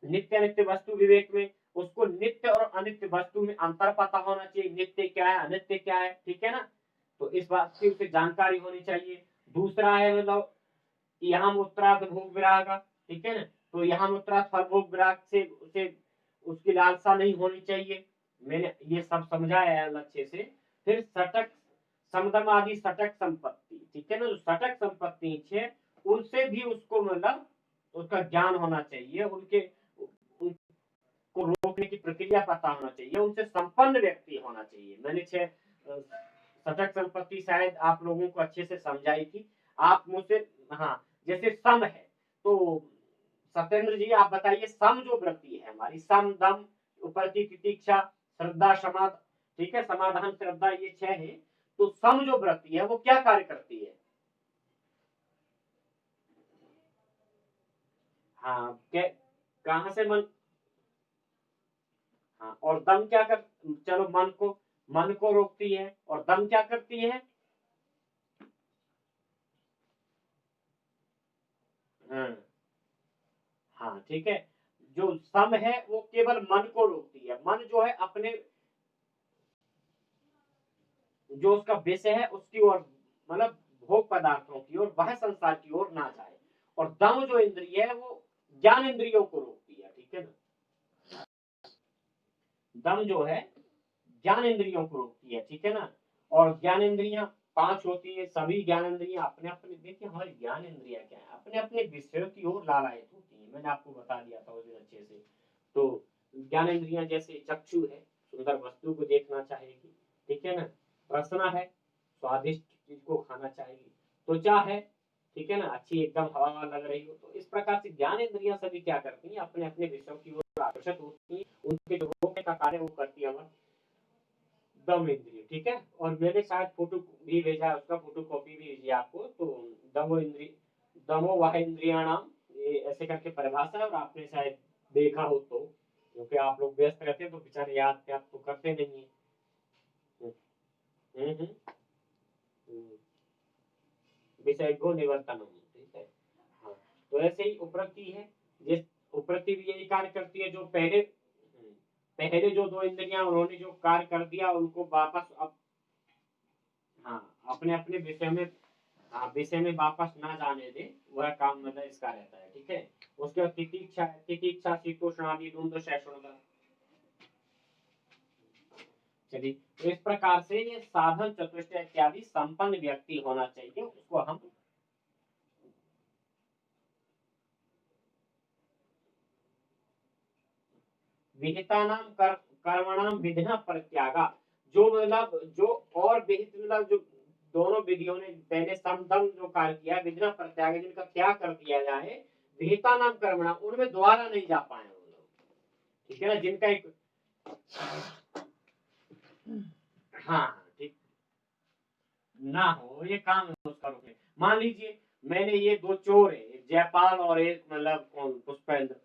नित्य अनित्य वस्तु विवेक में उसको नित्य और अनित्य वस्तु में अंतर पता होना चाहिए, नित्य क्या है अनित्य क्या है, ठीक है ना, तो इस बात की उसे जानकारी होनी चाहिए। दूसरा है मतलब यहाँ उत्तरार्थ भोग विराग, ठीक है ना, तो यहाँ उत्तरार्थ फल भोग विराग से उसे उसकी लालसा नहीं होनी चाहिए। मैंने ये सब समझाया है अच्छे से। फिर सटक समदम आदि सटक संपत्ति, ठीक है ना, जो सटक संपत्ति है उनसे भी उसको मतलब उसका ज्ञान होना चाहिए, उनके को रोकने की प्रक्रिया पता होना चाहिए, उनसे संपन्न व्यक्ति होना चाहिए। मैंने 6 सटक संपत्ति शायद आप लोगों को अच्छे से समझाई थी। आप मुझसे, हाँ, जैसे सम है तो सत्येंद्र जी आप बताइए, सम जो वृत्ति है हमारी, सम दम उपरति तितिक्षा श्रद्धा समाध, ठीक है, समाधान श्रद्धा, ये 6 है। तो सम जो वृत्ति है वो क्या कार्य करती है? हाँ, कहां से मन, हाँ, और दम क्या कर, चलो मन को रोकती है, और दम क्या करती है? हाँ, हाँ ठीक है, जो सम है वो केवल मन को रोकती है। मन जो है अपने जो उसका विषय है उसकी ओर, मतलब भोग पदार्थों की ओर, वह संसार की ओर ना जाए। और दम जो इंद्रिय है वो ज्ञान इंद्रियों को रोकती है, ठीक है ना। दम जो है ज्ञान इंद्रियों को रोकती है, ठीक है ना। और ज्ञान इंद्रियां 5 होती है। सभी ज्ञान इंद्रियां अपने अपने, देखिए हमारी ज्ञान इंद्रियां क्या है, अपने अपने विषयों की ओर लालायित होती है। मैंने आपको बता दिया था उस दिन अच्छे से। तो ज्ञान इंद्रियां जैसे चक्षु है, सुंदर वस्तु को देखना चाहेगी, ठीक है ना। रसना है, स्वादिष्ट चीज को खाना चाहेगी। त्वचा है, ठीक है ना, अच्छी एकदम हवा लग रही हो। तो इस प्रकार से ज्ञान इंद्रियां सभी क्या करती हैं, अपने अपने विषयों की ओर आकर्षित होती हैं। उनके जो रोकने का कार्य वो करती है हमारी दम इंद्रिय, ठीक है। और मैंने शायद फोटो भी भेजा है, उसका फोटो कॉपी भी भेजी आपको। तो दमो इंद्रिय, दमो वाह इंद्रियाणाम, ये ऐसे करके परिभाषा है। और आपने शायद देखा हो तो, क्योंकि आप लोग व्यस्त रहते हैं तो बेचारे याद याद तो करते नहीं है। हम्म, हम्म, हम्म। विषय को निवर्तनम, ठीक है। हाँ, तो ऐसे ही उपरक्ति है। जिस उपरक्ति भी यही कार्य करती है, जो पहले जो 2 इंद्रियां उन्होंने जो कार्य कर दिया उनको वापस अब, हाँ, अपने अपने विषय में, हाँ, विषय में वापस ना जाने दे, वह काम मतलब इसका रहता है, ठीक है। उसके बाद तितिक्षा है। तितिक्षा शीतोष्ण आदि द्वंद्व सहिष्णुता। चलिए, तो इस प्रकार से ये साधन चतुष्टय इत्यादि संपन्न व्यक्ति होना चाहिए, उसको हम विहितानाम कर्मणाम विधिना परित्यागा। जो मतलब जो और विहित मतलब जो दोनों विधियों ने पहले समदम जो कार्य किया, विधिना परित्याग, जिनका त्याग कर दिया जाए, विहिता नाम कर्मणा, उनमें दोबारा नहीं जा पाए वो लोग, ठीक है ना। जिनका एक, हाँ ठीक, ना हो ये काम है उसका रुकने। मान लीजिए मैंने ये 2 चोर है, एक जयपाल और एक मतलब कौन, पुष्पेंद्र,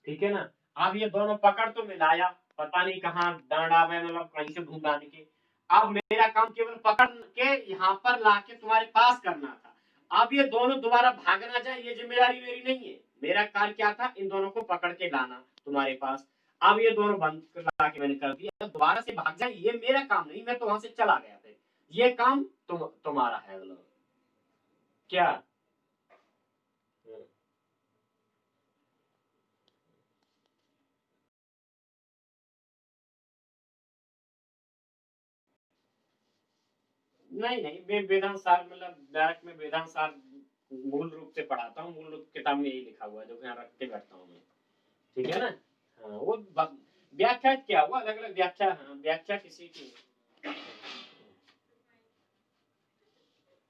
ठीक है ना। अब ये दोनों पकड़ तो मिलाया, पता नहीं कहाँ डांडा में, मतलब कहीं से ढूंढ लाने के। अब मेरा काम केवल पकड़ के यहाँ पर लाके तुम्हारे पास करना था। अब ये दोनों दोबारा भाग ना जाए, ये जिम्मेदारी मेरी नहीं है। मेरा कार्य क्या था, इन दोनों को पकड़ के लाना तुम्हारे पास। अब ये दोनों बंद ला के मैंने कर दिया, दोबारा से भाग जाए ये मेरा काम नहीं, मैं तो वहां से चला गया था। ये काम तुम्हारा है, मतलब क्या। नहीं नहीं, मैं वेदांत सार मतलब डायरेक्ट में वेदांत सार मूल रूप से पढ़ाता हूँ। मूल रूप किताब में यही लिखा हुआ है जो यहाँ रख के बैठता हूँ मैं, ठीक है ना। हाँ, वो व्याख्या क्या हुआ, अलग अलग व्याख्या, हाँ, व्याख्या किसी की।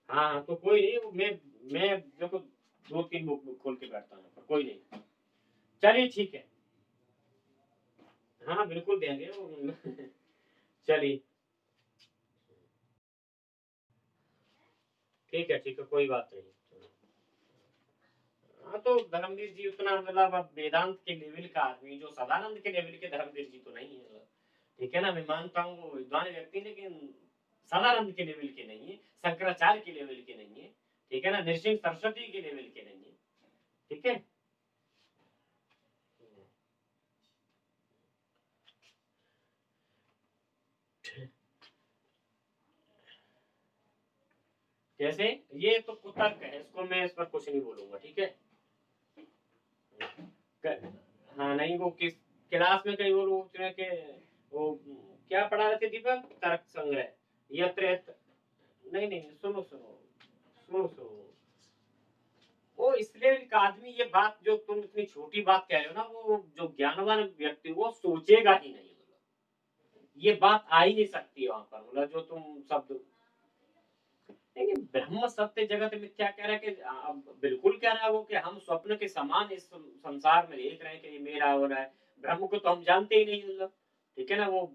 हाँ हाँ, तो कोई नहीं, वो मैं देखो 2-3 बुक खोल के बैठता हूँ, पर कोई नहीं। चलिए ठीक है। हाँ बिल्कुल देंगे वो। चलिए ठीक है, कोई बात नहीं। हाँ, तो धर्मवीर जी उतना मतलब अब वेदांत के लेवल का आदमी, जो सदानंद के लेवल के धर्मवीर जी तो नहीं है, मतलब ठीक है ना। मैं मानता हूँ वो विद्वान व्यक्ति, लेकिन सदानंद के लेवल के नहीं है, शंकराचार्य के लेवल के नहीं है, ठीक है ना, नृसिंह सरस्वती के लेवल के नहीं है, ठीक है। जैसे ये तो कुतर्क है, इसको मैं इस पर कुछ नहीं बोलूंगा, ठीक है। हाँ नहीं, वो किस क्लास में कहीं वो लोग के वो क्या पढ़ा रहे थे दीपक, तर्क संग्रह, यत्र नहीं नहीं, सुनो सुनो सुनो सुनो, वो इसलिए एक आदमी, ये बात जो तुम इतनी छोटी बात कह रहे हो ना, वो जो ज्ञानवान व्यक्ति वो सोचेगा ही नहीं, मतलब ये बात आ ही नहीं सकती वहां पर, मतलब जो तुम शब्द। देखिए ब्रह्म सत्य जगत मिथ्या कह रहा है कि बिल्कुल कह रहा है वो, कि हम स्वप्न के समान इस संसार में देख रहे हैं कि ये मेरा हो रहा है। ब्रह्म को तो हम जानते ही नहीं, मतलब ठीक है ना। वो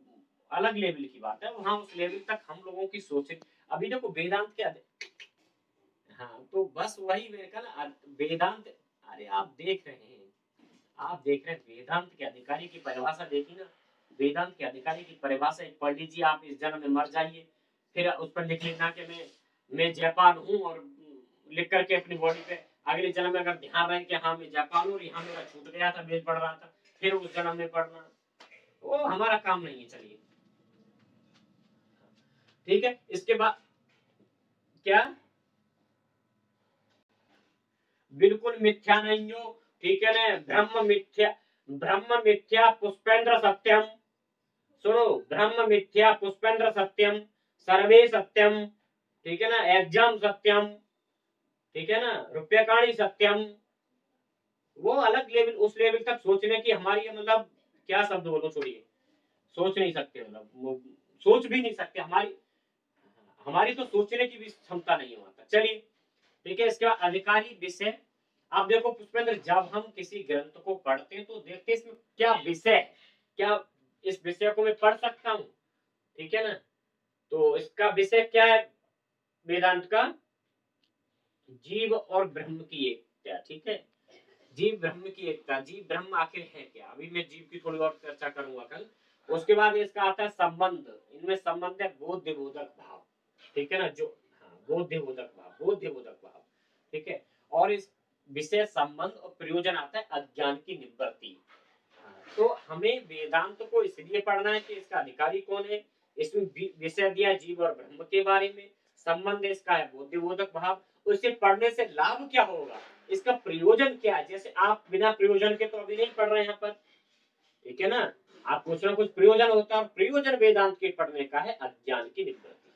अलग लेवल की बात है, वहां उस लेवल तक हम लोगों की सोच। अभी देखो वेदांत क्या, हाँ तो बस वही मेरे का ना वेदांत। अरे आप देख रहे हैं वेदांत के अधिकारी की परिभाषा देखी ना। वेदांत के अधिकारी की परिभाषा एक पढ़ लीजिए आप, इस जन्म में मर जाइए, फिर उस पर लिख लेना कि मैं जापान हूँ, और लिख करके अपनी बॉडी पे अगले जन्म में अगर ध्यान रहे कि हाँ मैं जापान हूँ, यहाँ मेरा छूट गया था, बेच पड़ रहा था, फिर उस जन्म में पढ़ना, वो हमारा काम नहीं है। चलिए ठीक है। इसके बाद क्या, बिल्कुल मिथ्या नहीं हो, ठीक है ना। ब्रह्म मिथ्या पुष्पेंद्र सत्यम, सुनो, ब्रह्म मिथ्या पुष्पेंद्र सत्यम, सर्वे सत्यम, ठीक है ना। एग्जाम सत्यम, ठीक है ना। रुपयकाणी सत्यम। वो अलग लेवल, उस लेवल तक सोचने की हमारी मतलब क्या शब्द बोलो, छोड़िए, सोच नहीं सकते, मतलब सोच भी नहीं सकते। हमारी हमारी तो सोचने की भी क्षमता नहीं होता। चलिए ठीक है। इसके बाद अधिकारी विषय। आप देखो पुष्पेंद्र, जब हम किसी ग्रंथ को पढ़ते हैं तो देखते हैं इसमें क्या विषय है, क्या इस विषय को मैं पढ़ सकता हूँ, ठीक है ना। तो इसका विषय क्या है वेदांत का, जीव और ब्रह्म की एकता, ठीक है। जीव ब्रह्म की एकता, जीव ब्रह्म आखिर है क्या, अभी मैं जीव की थोड़ी और चर्चा करूंगा कल। उसके बाद इसका आता है संबंध, इनमें संबंध है बोध्य बोधक भाव, ठीक है ना। जो हाँ, बोध्य बोधक भाव, बोध्य बोधक भाव, ठीक है। और इस विषय संबंध और प्रयोजन आता है अज्ञान की निवृत्ति। तो हमें वेदांत को इसलिए पढ़ना है कि इसका अधिकारी कौन है, इसमें विषय दिया जीव और ब्रह्म के बारे में, संबंध इसका है बोध्य बोधक भाव। उसे पढ़ने से लाभ क्या होगा, इसका प्रयोजन क्या है। जैसे आप बिना प्रयोजन के तो अभी नहीं पढ़ रहे हैं यहाँ पर, ठीक है ना। आप कुछ ना कुछ प्रयोजन होता है, और प्रयोजन वेदांत के पढ़ने का है अज्ञान की निवृत्ति,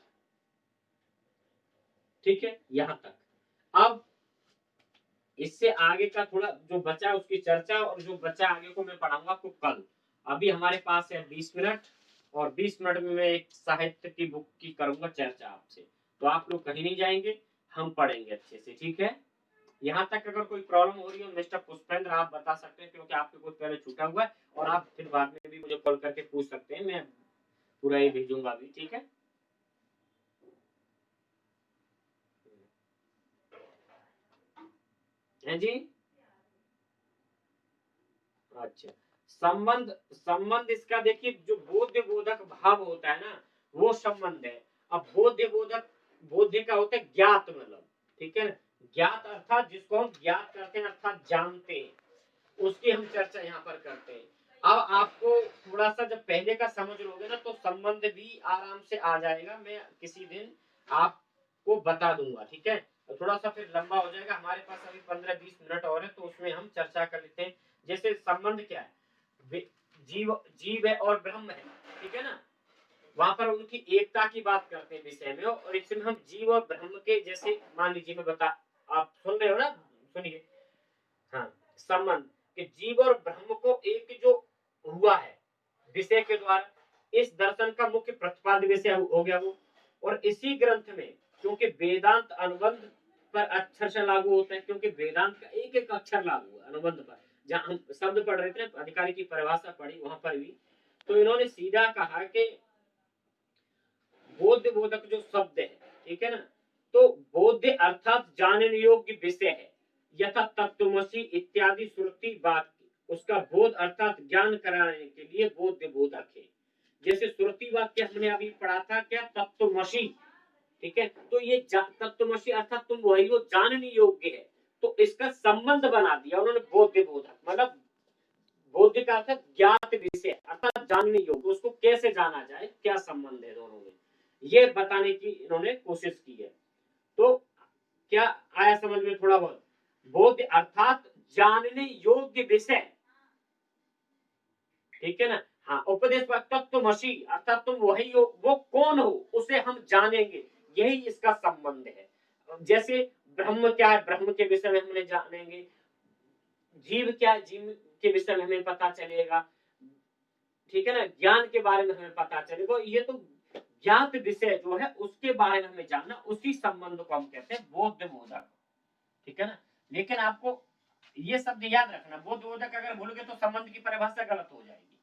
ठीक है। यहाँ तक। अब इससे आगे का थोड़ा जो बचा उसकी चर्चा, और जो बचा आगे को मैं पढ़ाऊंगा आपको कल। अभी हमारे पास है 20 मिनट, और 20 मिनट में मैं एक साहित्य की बुक की करूंगा चर्चा आपसे। तो आप लोग कहीं नहीं जाएंगे, हम पढ़ेंगे अच्छे से, ठीक है। यहाँ तक अगर कोई प्रॉब्लम हो रही है मिस्टर पुष्पेंद्र, आप बता सकते हैं, क्योंकि आपके कुछ पहले छूटा हुआ है। और आप फिर बाद में भी मुझे कॉल करके पूछ सकते हैं, मैं पूरा ही भेजूंगा अभी, ठीक है। हैं जी, अच्छा। संबंध, संबंध इसका देखिए, जो बोध्य बोधक भाव होता है ना, वो संबंध है। अब बोध्य बोधक, बोध्य का होता है ज्ञात, मतलब, ठीक है ना। ज्ञात अर्थात जिसको हम ज्ञात करते हैं, अर्थात जानते हैं, उसकी हम चर्चा यहाँ पर करते हैं। अब आपको थोड़ा सा जब पहले का समझ लोगे ना, तो संबंध भी आराम से आ जाएगा। मैं किसी दिन आपको बता दूंगा, ठीक है। तो थोड़ा सा फिर लंबा हो जाएगा, हमारे पास अभी 15-20 मिनट और है, तो उसमें हम चर्चा कर लेते हैं। जैसे संबंध क्या है, जीव, जीव है और ब्रह्म है, ठीक है ना। वहां पर उनकी एकता की बात करते हैं विषय में, और इसमें हम जीव और ब्रह्म के, जैसे मान लीजिए मैं बता, आप सुन रहे हो ना, सुनिए। हाँ, संबंध कि जीव और ब्रह्म को एक जो हुआ है विषय के द्वारा, इस दर्शन का मुख्य प्रतिपाद्य विषय हो गया वो। और इसी ग्रंथ में, क्योंकि वेदांत अनुबंध पर अक्षर से लागू होता है, क्योंकि वेदांत का एक एक अक्षर लागू है अनुबंध पर। जहाँ हम शब्द पढ़ रहे थे, अधिकारी की परिभाषा पढ़ी, वहां पर भी तो इन्होंने सीधा कहा कि बोध्य बोधक जो शब्द है, ठीक है ना, तो बोध्य अर्थात जानने योग्य विषय है, यथा तत्वमसि इत्यादि श्रुति वाक्य उसका बोध अर्थात ज्ञान कराने के लिए बोध्य बोधक है। जैसे श्रुति वाक्य हमने अभी पढ़ा था, क्या, तत्वमसि, ठीक है। तो ये तत्वमसि अर्थात तुम वही हो, जानने योग्य है। तो इसका संबंध बना दिया उन्होंने बोध्य बोधक, मतलब बोध्य का अर्थ ज्ञात विषय अर्थात जानने योग्य, उसको कैसे जाना जाए, क्या संबंध है दोनों में, ये बताने की इन्होंने कोशिश की है। तो क्या आया समझ में थोड़ा बहुत, बोध अर्थात जानने योग्य विषय, ठीक है ना। हाँ, उपदेश तत्वमसि अर्थात तुम वही हो, वो कौन हो उसे हम जानेंगे, यही इसका संबंध है। जैसे ब्रह्म क्या है, ब्रह्म के विषय में हमने जानेंगे, जीव क्या है, जीव के विषय में हमें पता चलेगा, ठीक है ना। ज्ञान के बारे में हमें पता चलेगा, ये तो ज्ञात विषय जो है उसके बारे में हमें जानना, उसी संबंध को हम कहते हैं बोध बोधक, ठीक है ना। लेकिन आपको ये शब्द याद रखना, बोध बोधक अगर भूल गए तो संबंध की परिभाषा गलत हो जाएगी।